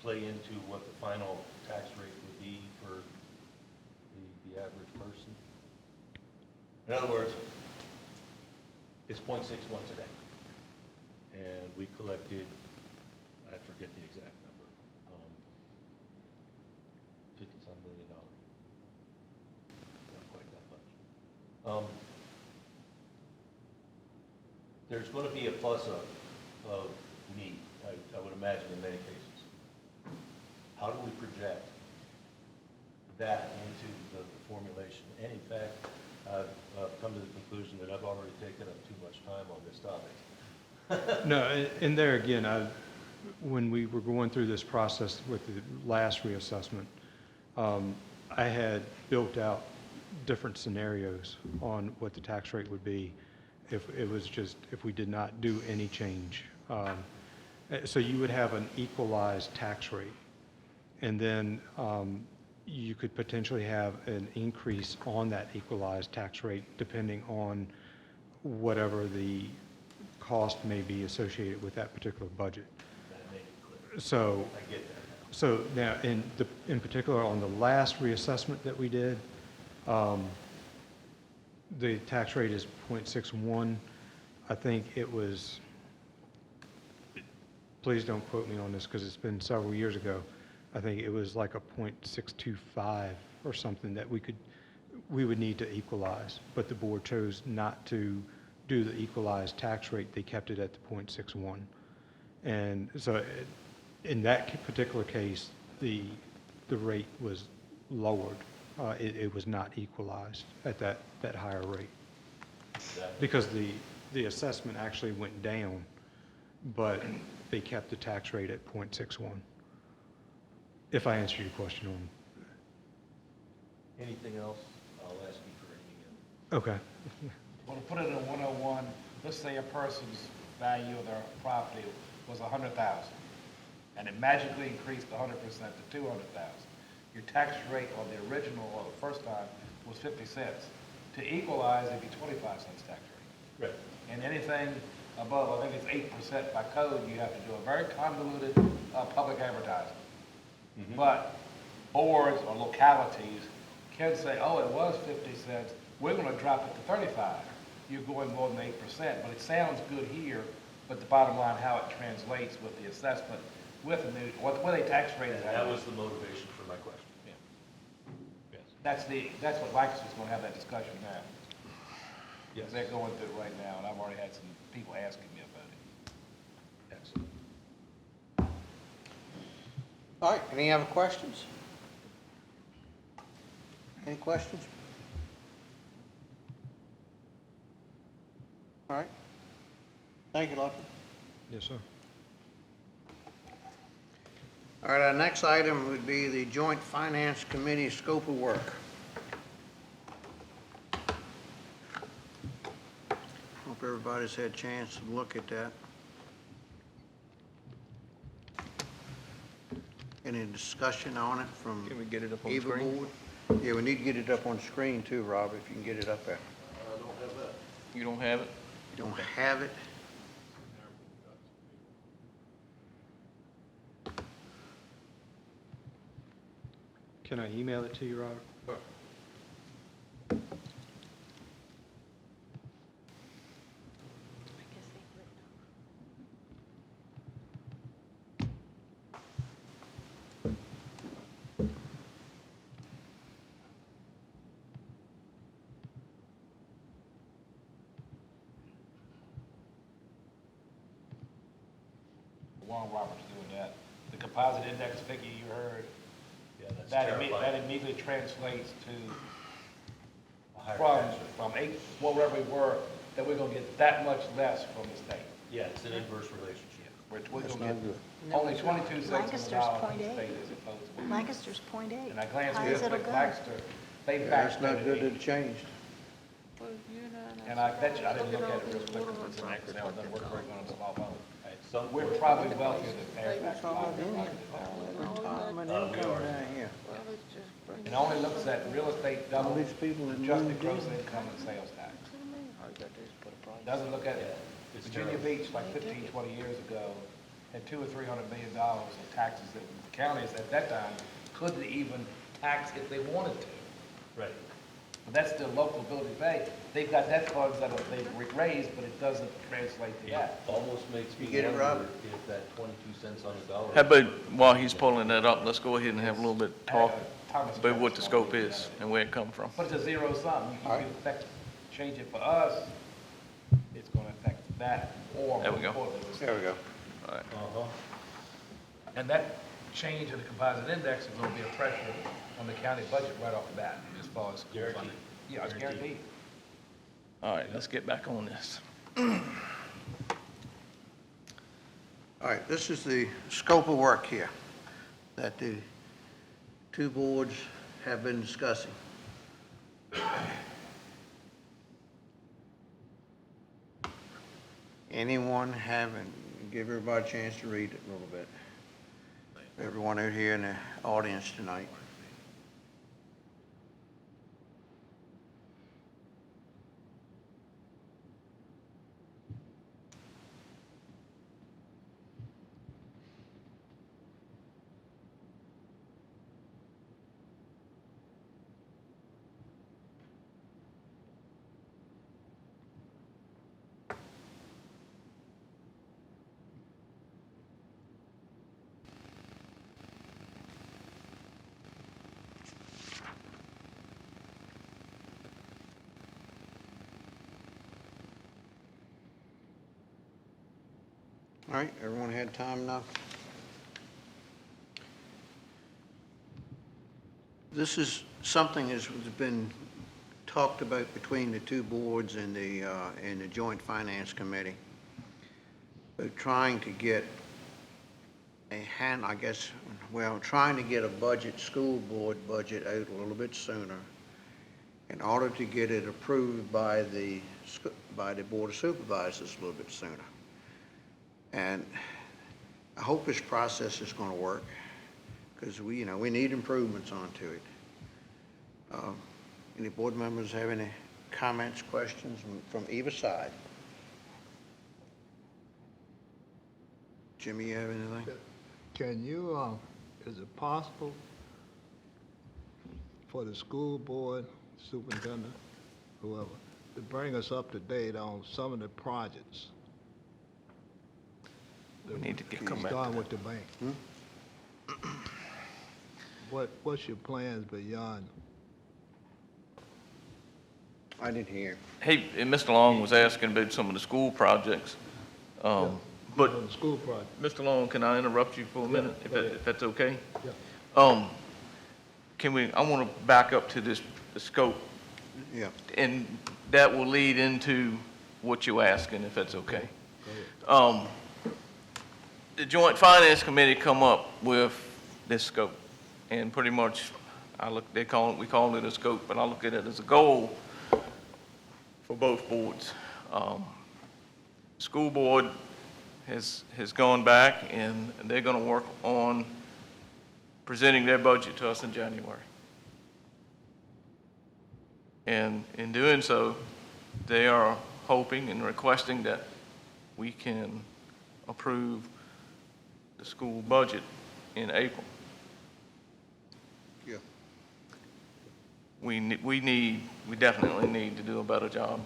play into what the final tax rate would be for the average person? In other words, it's 0.61 today, and we collected, I forget the exact number, $50-some million. Not quite that much. There's going to be a plus of need, I would imagine, in many cases. How do we project that into the formulation? And in fact, I've come to the conclusion that I've already taken up too much time on this topic. No, and there again, when we were going through this process with the last reassessment, I had built out different scenarios on what the tax rate would be if we did not do any change. So you would have an equalized tax rate, and then you could potentially have an increase on that equalized tax rate depending on whatever the cost may be associated with that particular budget. That made it clear. So, I get that. so now in particular on the last reassessment that we did, the tax rate is 0.61. I think it was, please don't quote me on this because it's been several years ago. I think it was like a 0.625 or something that we would need to equalize, but the board chose not to do the equalized tax rate. They kept it at the 0.61. And so in that particular case, the rate was lowered. It was not equalized at that higher rate because the assessment actually went down, but they kept the tax rate at 0.61. If I answer your question on. Anything else? I'll ask you for anything else. Okay. Well, to put it in 101, let's say a person's value of their property was $100,000. and it magically increased 100% to 200,000, your tax rate on the original or the first time was 50 cents. To equalize, it'd be 25 cents tax rate. Right. And anything above, I think it's 8% by code, you have to do a very convoluted public advertising. But boards or localities can say, oh, it was 50 cents, we're going to drop it to 35. You're going more than 8%, but it sounds good here, but the bottom line, how it translates with the assessment, with the new, what they tax rate is. And that was the motivation for my question. Yeah. Yes. That's what Lancaster's going to have that discussion now. Yes. They're going through it right now, and I've already had some people asking me about it. Excellent. All right, any other questions? Any questions? All right. Thank you, Lutton. Yes, sir. All right, our next item would be the Joint Finance Committee scope of work. Hope everybody's had a chance to look at that. Any discussion on it from Can we get it up on either screen? board? Yeah, we need to get it up on screen too, Rob, if you can get it up there. You don't have it? You don't have it? Can I email it to you, Robert? Warren Roberts doing that. The composite index figure you heard, Yeah, that's that terrifying. immediately translates to, A higher tax rate. from 8, wherever we were, that we're gonna get that much less from the state. Yeah, it's an inverse relationship. We're That's gonna not good. get only 22 cents on the Lancaster's dollar from the 0.8. state as opposed to. Lancaster's .8. And I glanced High at as it'll it, go. Lancaster, they Yeah, backed that's not good that it. it changed. And I bet you, I didn't look at it real quick, because it's an Excel, it doesn't work very good on a small phone. Some We're portion- probably wealthier than Fairfax. Retirement income down here. It only looks at real estate All double, these people in adjusted New gross Deal. income and sales tax. Doesn't look at it. It's Virginia terrible. Beach, like 15, 20 years ago, had $200 or $300 million in taxes that the counties at that time couldn't even tax if they wanted to. Right. But that's still local ability to pay. They've got that funds that they've raised, but it doesn't translate to It that. almost makes me You get it, wonder Rob? if that 22 cents on the dollar. How about, while he's pulling that up, let's go ahead and have a little bit talk Thomas about what the Jefferson scope always is did that. and where it come from. But it's a zero sum. You All can right. affect, change it for us, it's gonna affect that or. There we go. more than this. There we go. Uh-huh. And that change in the composite index is gonna be a pressure on the county budget right off the bat, as far as school Guaranteed. funding. Yeah, it's guaranteed. All right, let's get back on this. All right, this is the scope of work here that the two boards have been discussing. Anyone having, give everybody a chance to read it a little bit. Everyone out here in the audience tonight. All right, everyone had time now? This is something that's been talked about between the two boards and the Joint Finance Committee. But trying to get trying to get a budget, school board budget out a little bit sooner in order to get it approved by the Board of Supervisors a little bit sooner. And I hope this process is going to work, because we need improvements onto it. Any board members have any comments, questions from either side? Jimmy, you have anything? Can you, is it possible for the school board, superintendent, whoever, to bring us up to date on some of the projects? We need to come back to Starting that. with the bank. What's your plans beyond? I didn't hear. Hey, and Mr. Long was asking about some of the school projects. But, On the school project? Mr. Long, can I interrupt you for a minute, if that's okay? Yeah. I want to back up to the scope, Yeah. and that will lead into what you're asking, if that's okay. Go ahead. The Joint Finance Committee come up with this scope, and pretty much, we call it a scope, but I look at it as a goal for both boards. School board has gone back, and they're going to work on presenting their budget to us in January. And in doing so, they are hoping and requesting that we can approve the school budget in April. Yeah. We definitely need to do a better job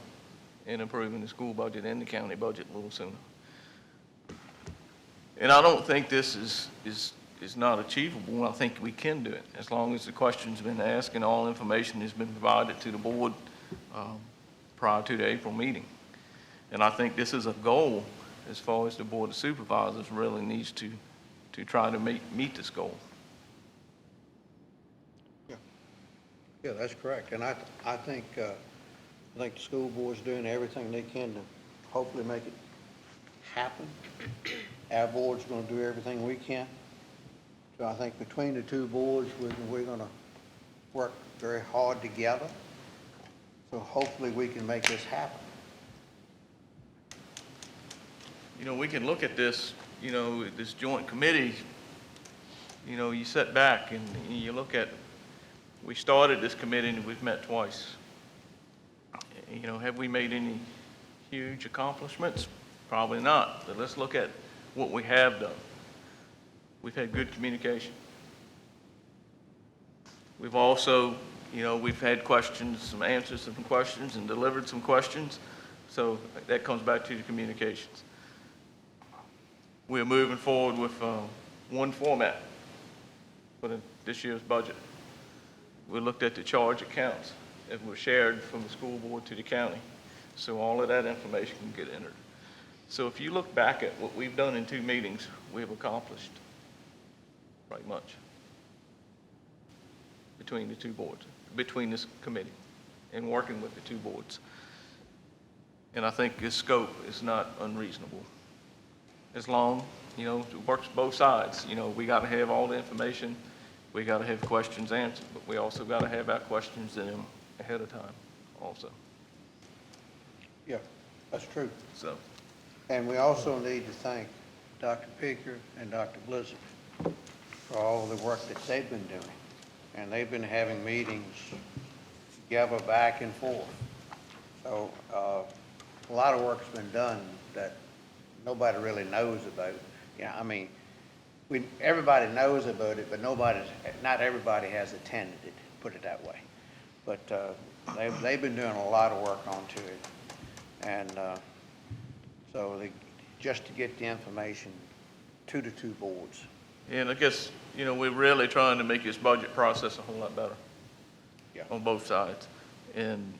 in improving the school budget and the county budget a little sooner. And I don't think this is not achievable. I think we can do it, as long as the question's been asked and all information has been provided to the board prior to the April meeting. And I think this is a goal as far as the Board of Supervisors really needs to try to meet this goal. Yeah, that's correct. And I think the school board's doing everything they can to hopefully make it happen. Our board's going to do everything we can. So I think between the two boards, we're going to work very hard together. So hopefully we can make this happen. We can look at this, this joint committee, you sit back and you look at, we started this committee and we've met twice. Have we made any huge accomplishments? Probably not, but let's look at what we have done. We've had good communication. We've also, we've had questions, some answers to some questions and delivered some questions. So that comes back to the communications. We're moving forward with one format for this year's budget. We looked at the charge accounts that were shared from the school board to the county. So all of that information can get entered. So if you look back at what we've done in 2 meetings, we've accomplished right much between the two boards, between this committee and working with the two boards. And I think this scope is not unreasonable. As long, it works both sides. We got to have all the information. We got to have questions answered, but we also got to have our questions in them ahead of time also. Yeah, that's true. So, And we also need to thank Dr. Picker and Dr. Blizzard for all the work that they've been doing. And they've been having meetings together back and forth. So a lot of work's been done that nobody really knows about. Everybody knows about it, but not everybody has attended it, put it that way. But they've been doing a lot of work onto it. And so just to get the information to the two boards. and I guess, we're really trying to make this budget process a whole lot better. Yeah. On both sides. And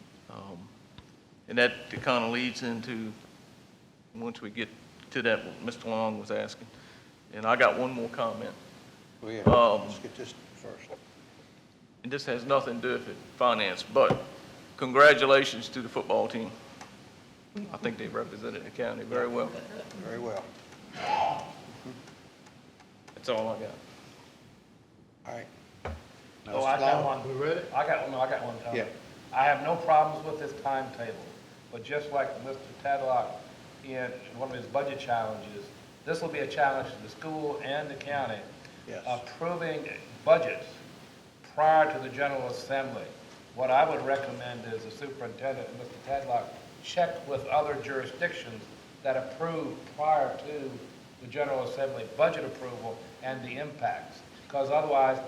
that kind of leads into, once we get to that, what Mr. Long was asking. And I got one more comment. Well, yeah, let's get this first. And this has nothing to do with finance, but congratulations to the football team. I think they represented the county very well. Very well. That's all I got. All right. Oh, I got one. We ready? I got one comment. Yeah. I have no problems with this timetable, but just like Mr. Tadlock in one of his budget challenges, this will be a challenge to the school and the county. Yes. Approving budgets prior to the General Assembly. What I would recommend is the superintendent and Mr. Tadlock check with other jurisdictions that approve prior to the General Assembly budget approval and the impacts. Because otherwise,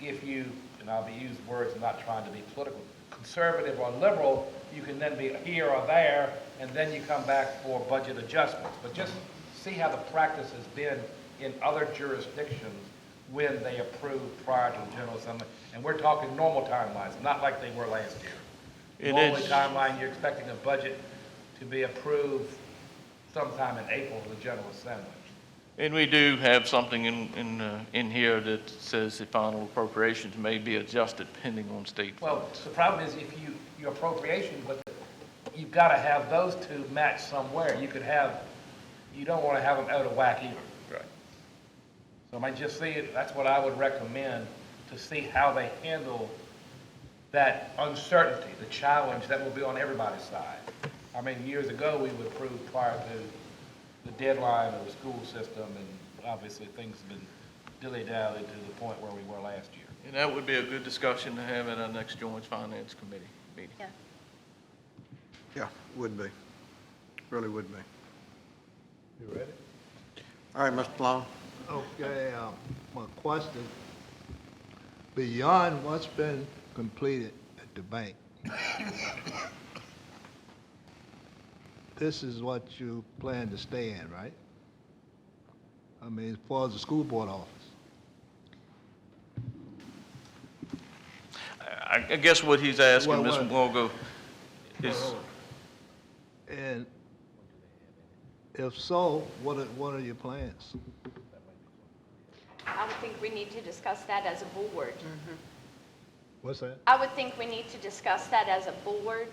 if you, and I'll be using words, I'm not trying to be political, conservative or liberal, you can then be here or there, and then you come back for budget adjustments. But just see how the practice has been in other jurisdictions when they approve prior to the General Assembly. And we're talking normal timelines, not like they were last year. It Normally is- timeline, you're expecting a budget to be approved sometime in April to the General Assembly. And we do have something in here that says the final appropriations may be adjusted pending on state Well, funds. the problem is if your appropriation, but you've got to have those two match somewhere. You don't want to have them out of whack either. Right. So I just see it, that's what I would recommend, to see how they handle that uncertainty, the challenge that will be on everybody's side. I mean, years ago, we would approve prior to the deadline of the school system, and obviously things have been dilly-dallied to the point where we were last year. And that would be a good discussion to have at our next Joint Finance Committee meeting. Yeah. Yeah, would be. Really would be. You ready? All right, Mr. Long. Okay, my question, beyond what's been completed at the bank, this is what you plan to stay in, right? I mean, as far as the school board office. I guess what he's asking, Well, Mr. Morgo, is, And if so, what are your plans? I would think we need to discuss that as a board. What's that? I would think we need to discuss that as a board,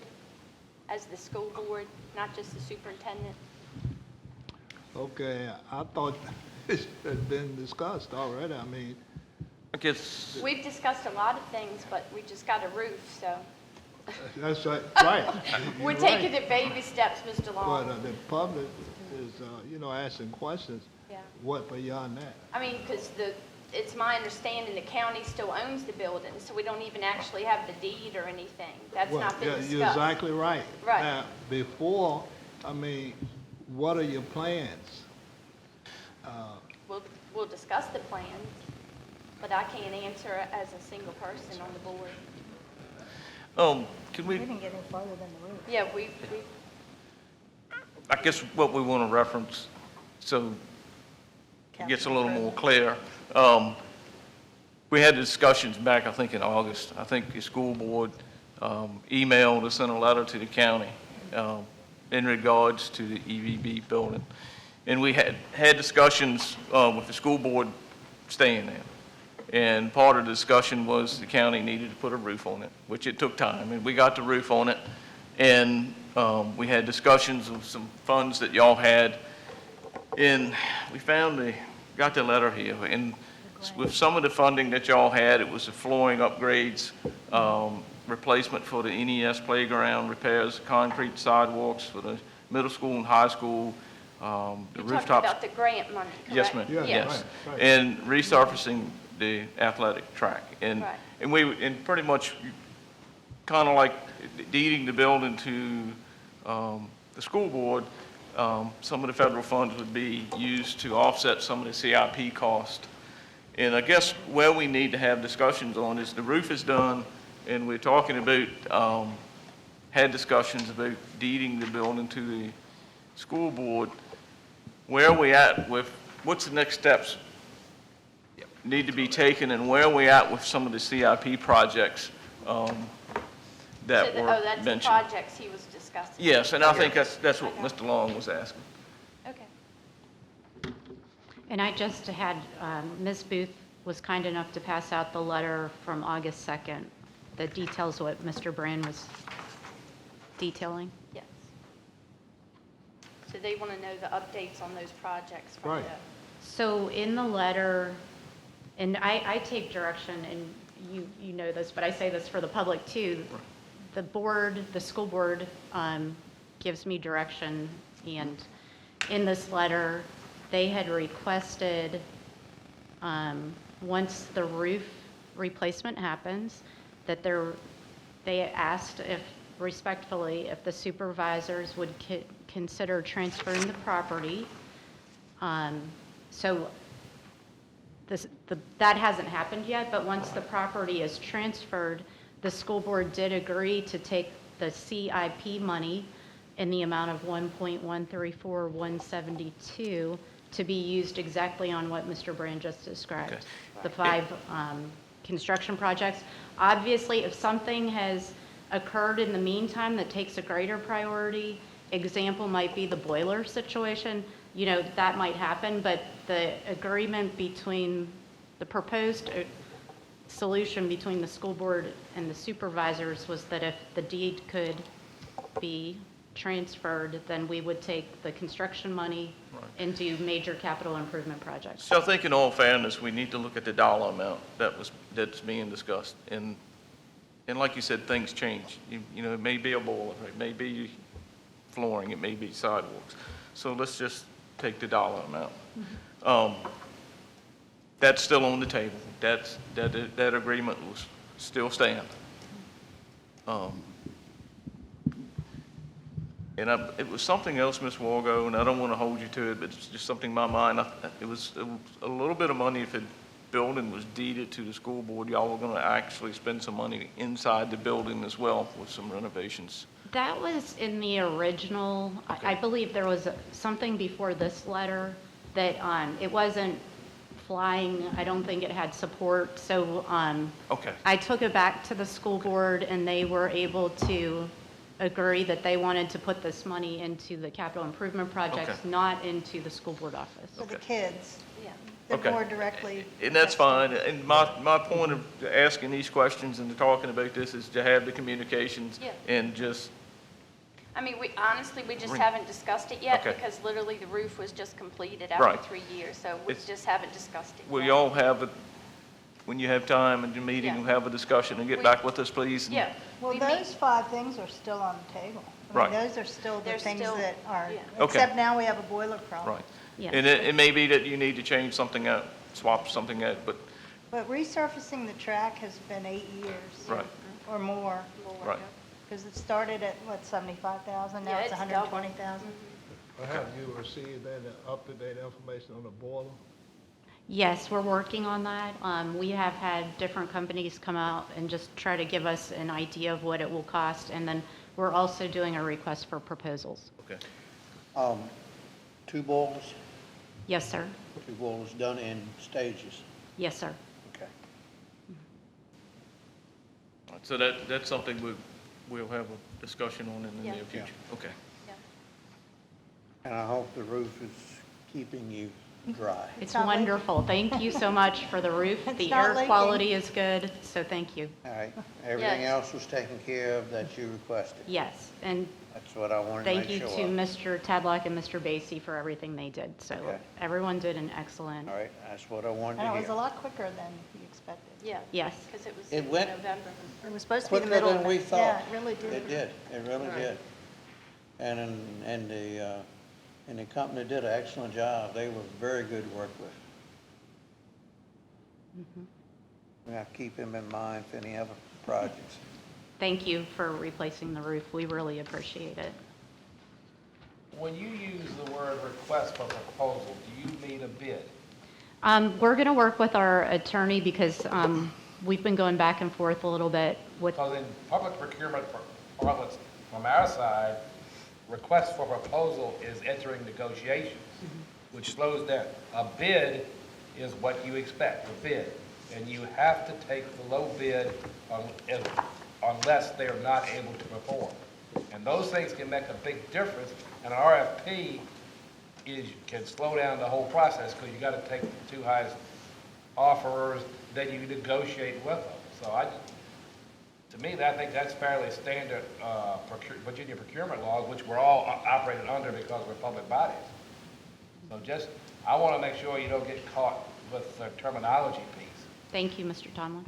as the school board, not just the superintendent. Okay, I thought it had been discussed already. I mean, I guess, We've discussed a lot of things, but we just got a roof, so. that's right, right. We're You're taking right. it baby steps, Mr. But Long. the public is, asking questions. Yeah. What beyond that? I mean, because it's my understanding the county still owns the building, so we don't even actually have the deed or anything. That's Well, not been yeah, discussed. you're exactly right. Right. Now, before, I mean, what are your plans? We'll discuss the plans, but I can't answer as a single person on the board. can we, didn't get any farther than the roof. Yeah, we I guess what we want to reference, so it gets a little more clear. We had discussions back, I think, in August. I think the school board emailed or sent a letter to the county in regards to the EVB building. And we had discussions with the school board staying there. And part of the discussion was the county needed to put a roof on it, which it took time, and we got the roof on it. And we had discussions of some funds that y'all had. And we got the letter here, and with some of the funding that y'all had, it was the flooring upgrades, replacement for the NES playground, repairs, concrete sidewalks for the middle school and high school, the You're talking rooftops. about the grant money, correct? Yes, ma'am, Yeah, yes. right, right. And resurfacing the athletic track. And, Right. and pretty much kind of like deeding the building to the school board, some of the federal funds would be used to offset some of the CIP cost. And I guess where we need to have discussions on is the roof is done, and we're talking about, had discussions about deeding the building to the school board. Where are we at with, what's the next steps need to be taken, and where are we at with some of the CIP projects that So were that's the mentioned? projects he was discussing? Yes, and I think that's what Mr. Long was asking. Okay. And I just had, Ms. Booth was kind enough to pass out the letter from August 2nd that details what Mr. Brand was detailing. Yes. So they want to know the updates on those projects from Right. So in the letter, and I take direction, and you know this, but I say this for the public too. The board, the school board gives me direction, and in this letter, they had requested, once the roof replacement happens, that they asked if, respectfully, if the supervisors would consider transferring the property. So that hasn't happened yet, but once the property is transferred, the school board did agree to take the CIP money in the amount of 1.134172 to be used exactly on what Mr. Brand just described. Okay. The 5 construction projects. Obviously, if something has occurred in the meantime that takes a greater priority, example might be the boiler situation, you know, that might happen, but the agreement between, the proposed solution between the school board and the supervisors was that if the deed could be transferred, then we would take the construction money and do major capital improvement projects. So I think in all fairness, we need to look at the dollar amount that's being discussed. And like you said, things change. You know, it may be a boiler, it may be flooring, it may be sidewalks. So let's just take the dollar amount. That's still on the table. That agreement will still stand. And it was something else, Ms. Wargo, and I don't want to hold you to it, but it's just something in my mind. It was a little bit of money if the building was deeded to the school board. Y'all were going to actually spend some money inside the building as well with some renovations. That was in the original, Okay. I believe there was something before this letter that it wasn't flying, I don't think it had support, so Okay. I took it back to the school board and they were able to agree that they wanted to put this money into the capital improvement projects, Okay. not into the school board office. For the Okay. kids. Yeah. They're Okay. more directly. And that's fine. And my point of asking these questions and talking about this is to have the communications Yeah. and just, I mean, we just Ring. haven't discussed it yet Okay. because literally the roof was just completed Right. after 3 years, so we It's- just haven't discussed it will yet. y'all have, when you have time in the meeting, Yeah. we'll have a discussion and get We- back with us, please? and- Yeah. Well, we those meet- 5 things are still on the table. I Right. mean, those are still the They're things still- that are, yeah. Okay. except now we have a boiler problem. Right. Yes. And it may be that you need to change something out, swap something out, but, But resurfacing the track has been 8 years. Right. Or more, right. because it started at, what, 75,000, now Yeah, it's it's doubled. 120,000. Have you received any up-to-date information on the boiler? Yes, we're working on that. We have had different companies come out and just try to give us an idea of what it will cost, and then we're also doing a request for proposals. Okay. 2 boilers, Yes, sir. 2 boilers done in stages. Yes, sir. Okay. All right. So that's something we'll have a discussion on in the Yeah. near future. Okay. Yeah. And I hope the roof is keeping you dry. It's not leaking. wonderful. Thank you so much for the roof. It's The not air leaking. quality is good, so thank you. All right, everything Yes. else was taken care of that you requested. Yes, and That's what I wanted to thank make you sure to of. Mr. Tadlock and Mr. Basie for everything they did. So Okay. everyone did an excellent, All right, that's what I wanted And to it was a hear. lot quicker than you expected. Yeah. yes. Because it was It in went- November. It was supposed to be the Quicker middle of than we May. thought. Yeah, it really did. It did, it really did. And the company did an excellent job. They were very good to work with. We have to keep him in mind for any other projects. Thank you for replacing the roof. We really appreciate it. When you use the word request for proposal, do you mean a bid? We're going to work with our attorney because we've been going back and forth a little bit with, Because in public procurement parlance, from our side, request for proposal is entering negotiations, which slows down. A bid is what you expect, a bid. And you have to take the low bid unless they're not able to perform. And those things can make a big difference. And an RFP can slow down the whole process because you got to take the 2 highest offerers, then you negotiate with them. So to me, I think that's fairly standard Virginia procurement laws, which we're all operated under because we're public bodies. So I want to make sure you don't get caught with the terminology piece. thank you, Mr. Tomlin.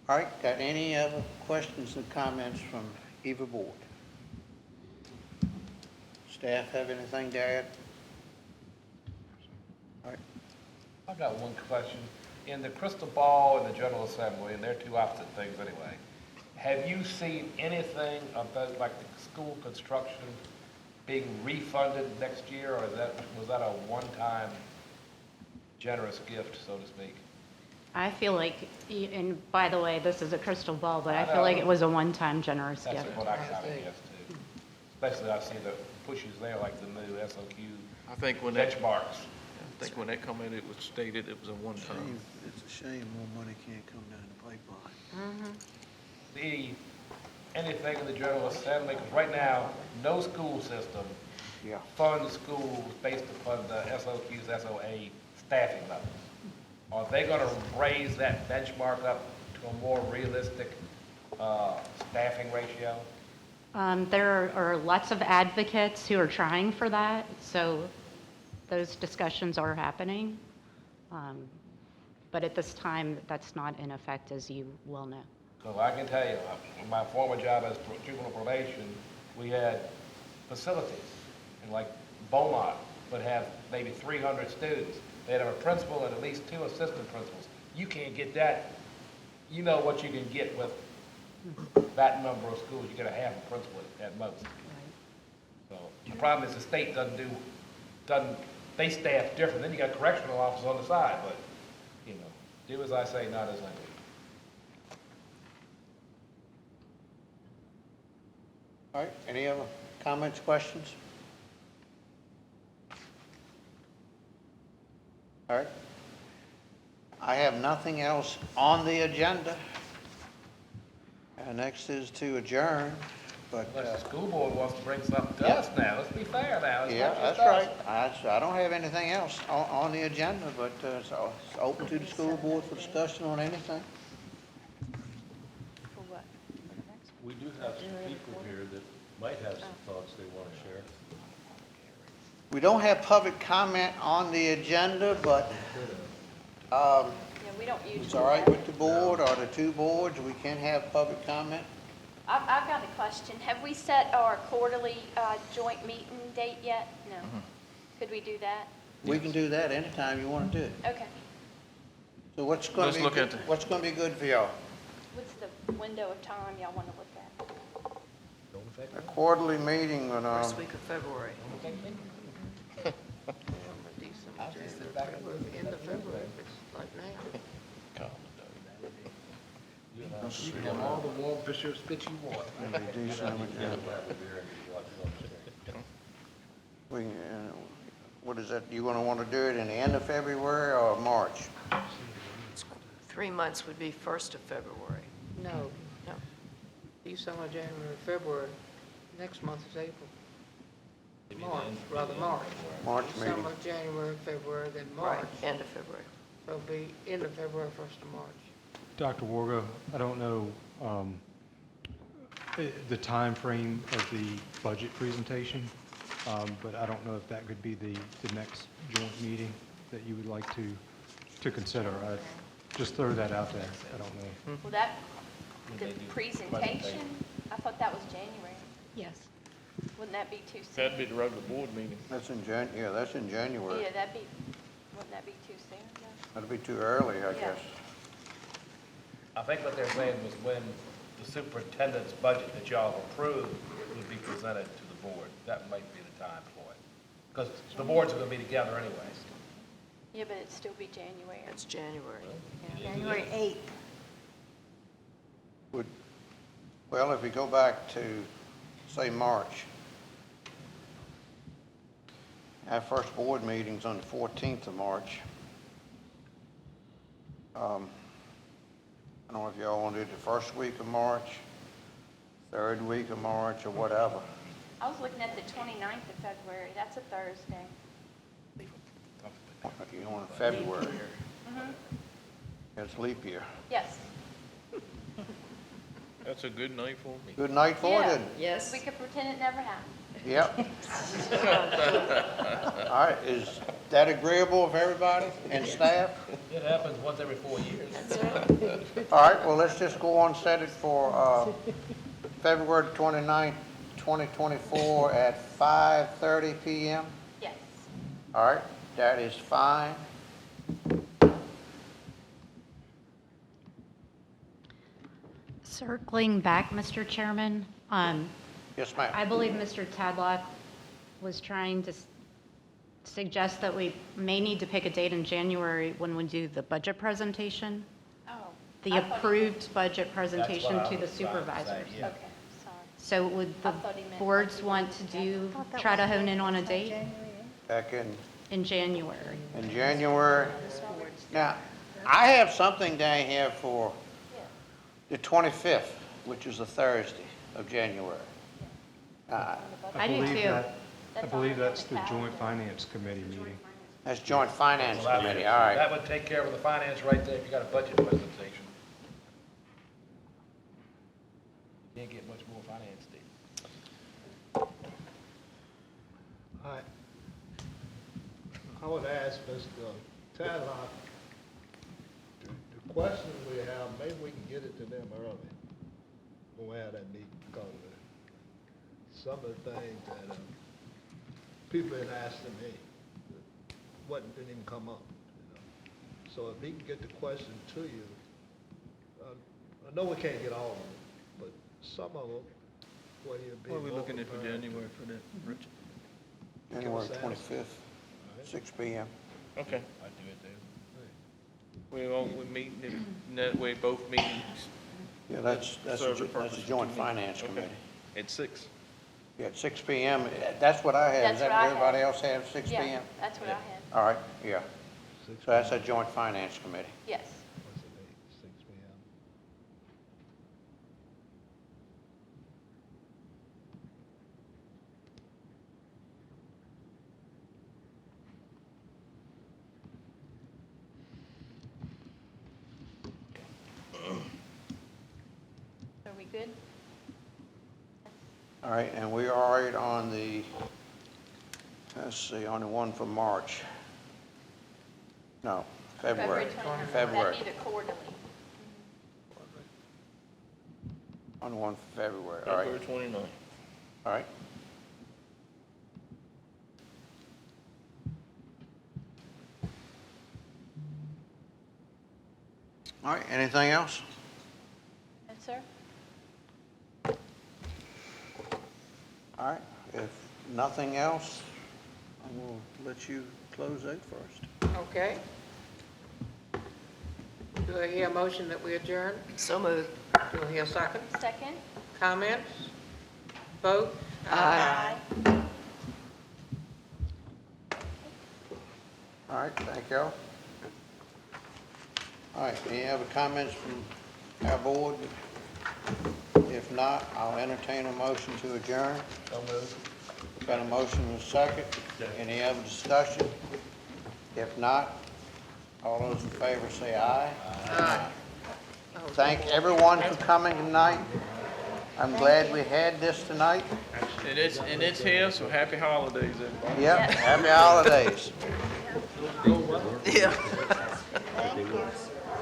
All right, got any other questions and comments from either board? Staff have anything to add? All right. I've got one question. In the crystal ball and the General Assembly, and they're two opposite things anyway, have you seen anything about, like, the school construction being refunded next year, or was that a one-time generous gift, so to speak? I feel like, and by the way, this is a crystal ball, but I I feel like know. it was a one-time generous That's gift. what I kind of guessed too. Especially I see the pushes there, like the new SOQ I think when that, benchmarks. I think when that come in, it was stated it was a one-time. It's a shame more money can't come down the pipeline. Anything in the General Assembly, because right now, no school system Yeah. funds schools based upon the SOQ's SOA staffing levels. Are they going to raise that benchmark up to a more realistic staffing ratio? There are lots of advocates who are trying for that, so those discussions are happening. But at this time, that's not in effect, as you well know. So I can tell you, in my former job as juvenile probation, we had facilities, and like Beaumont would have maybe 300 students. They'd have a principal and at least 2 assistant principals. You can't get that. You know what you can get with that number of schools. You get a half a principal at most. So the problem is the state doesn't, they staff different. Then you got correctional officers on the side, but, you know, do as I say, not as I do. All right, any other comments, questions? All right. I have nothing else on the agenda. Next is to adjourn, but, Unless the school board wants to bring something to us now. Let's be fair now. It's yeah, not that's just us. right. I don't have anything else on the agenda, but so it's open to the school board for discussion on anything. For what? We do have some people here that might have some thoughts they want to share. We don't have public comment on the agenda, but Yeah, we don't usually. it's all right have- with the board or the 2 boards. We can have public comment. I've got a question. Have we set our quarterly joint meeting date yet? No. Could we do that? We can do that anytime you want to do it. Okay. So what's going Let's to look be, at the- what's going to be good for y'all? What's the window of time y'all want to look at? A quarterly meeting on, First week of February. End of February, it's like now. You can have all the warm Fisher spit you want. maybe December, January. We, what is that, you going to want to do it in the end of February or March? 3 months would be 1st of February. No, No. December, January, February. Next month is April. March, rather March. March meeting. December, January, February, then Right, March. end of February. So it'll be end of February, 1st of March. Dr. Wargo, I don't know the time frame of the budget presentation, but I don't know if that could be the next joint meeting that you would like to consider. I just throw that out there. I don't know. Well, that, the presentation, I thought that was January. Yes. Wouldn't that be too soon? That'd be the regular board meeting. That's in yeah, that's in January. Yeah, wouldn't that be too soon? No? That'd be too early, I Yeah. guess. I think what they're saying was when the superintendent's budget that y'all approved would be presented to the board. That might be the time for it. Because the boards are going to be together anyways. Yeah, but it'd still be January. It's January. January 8th. Well, if we go back to, say, March, our first board meeting's on the 14th of March. I don't know if y'all want to do the first week of March, 3rd week of March, or whatever. I was looking at the 29th of February. That's a Thursday. You want February? It's leap year. Yes. That's a good night for me. Good night for it, Yeah. isn't it? Yes. We could pretend it never happened. Yep. All right, is that agreeable with everybody and staff? It happens once every 4 years. All right, well, let's just go on, set it for February 29th, 2024 at 5:30 PM? Yes. All right, that is fine. Circling back, Mr. Chairman, Yes, ma'am. I believe Mr. Tadlock was trying to suggest that we may need to pick a date in January when we do the budget presentation, Oh. the I thought he approved budget presentation That's to what the I was trying to say, supervisors. yeah. Okay, sorry. So would the I thought he meant boards like- want to try to hone in on a date Back in January? in January. Now, I have something down here for the 25th, which is a Thursday of January. I do believe too. that- I That's believe already on that's the the Joint calendar. Finance Committee meeting. That's Joint Finance Well, that- Committee, all right. That would take care of the finance right there if you got a budget presentation. You can't get much more finance data. All right. I would ask Mr. Tadlock, the questions we have, maybe we can get it to them early when we have that meeting, because some of the things that people been asking me, didn't even come up, you know. So if he can get the question to you, I know we can't get all of them, but some of them, where you'll be What are we more looking at for prepared. January for that, Richard? January Sounds- 25th, All right. 6 PM. Okay. I do it then. We meet, in that way, both meetings Yeah, that's serve the a purpose of Joint two meetings. Finance Okay. Committee. At 6. Yeah, at 6 PM, that's what I have. Is That's that what what I everybody have. else has, 6 Yeah, PM? that's what I had. All right, yeah. 6 So that's a Joint Finance Committee. Yes. What's the date? 6 p.m. Are we good? All right, and we are all right on the, let's see, on the one for March. No, February. 29th. February. That'd be the quarterly. On the one for February, all right, February 29th. all right. All right, anything else? Yes, sir? All right, if nothing else, I will let you close out first. Okay. Do I hear a motion that we adjourn? So moved. Do I hear a second? Second? Comments? Vote? Aye. All right, thank you. All right, any other comments from our board? If not, I'll entertain a motion to adjourn. So moved. Got a motion and a second. Any other discussion? If not, all those in favor say aye. Aye. Thank everyone for coming tonight. I'm glad we had this tonight. And it's here, so happy holidays, everybody. Yep, happy holidays. Yeah. Thank you.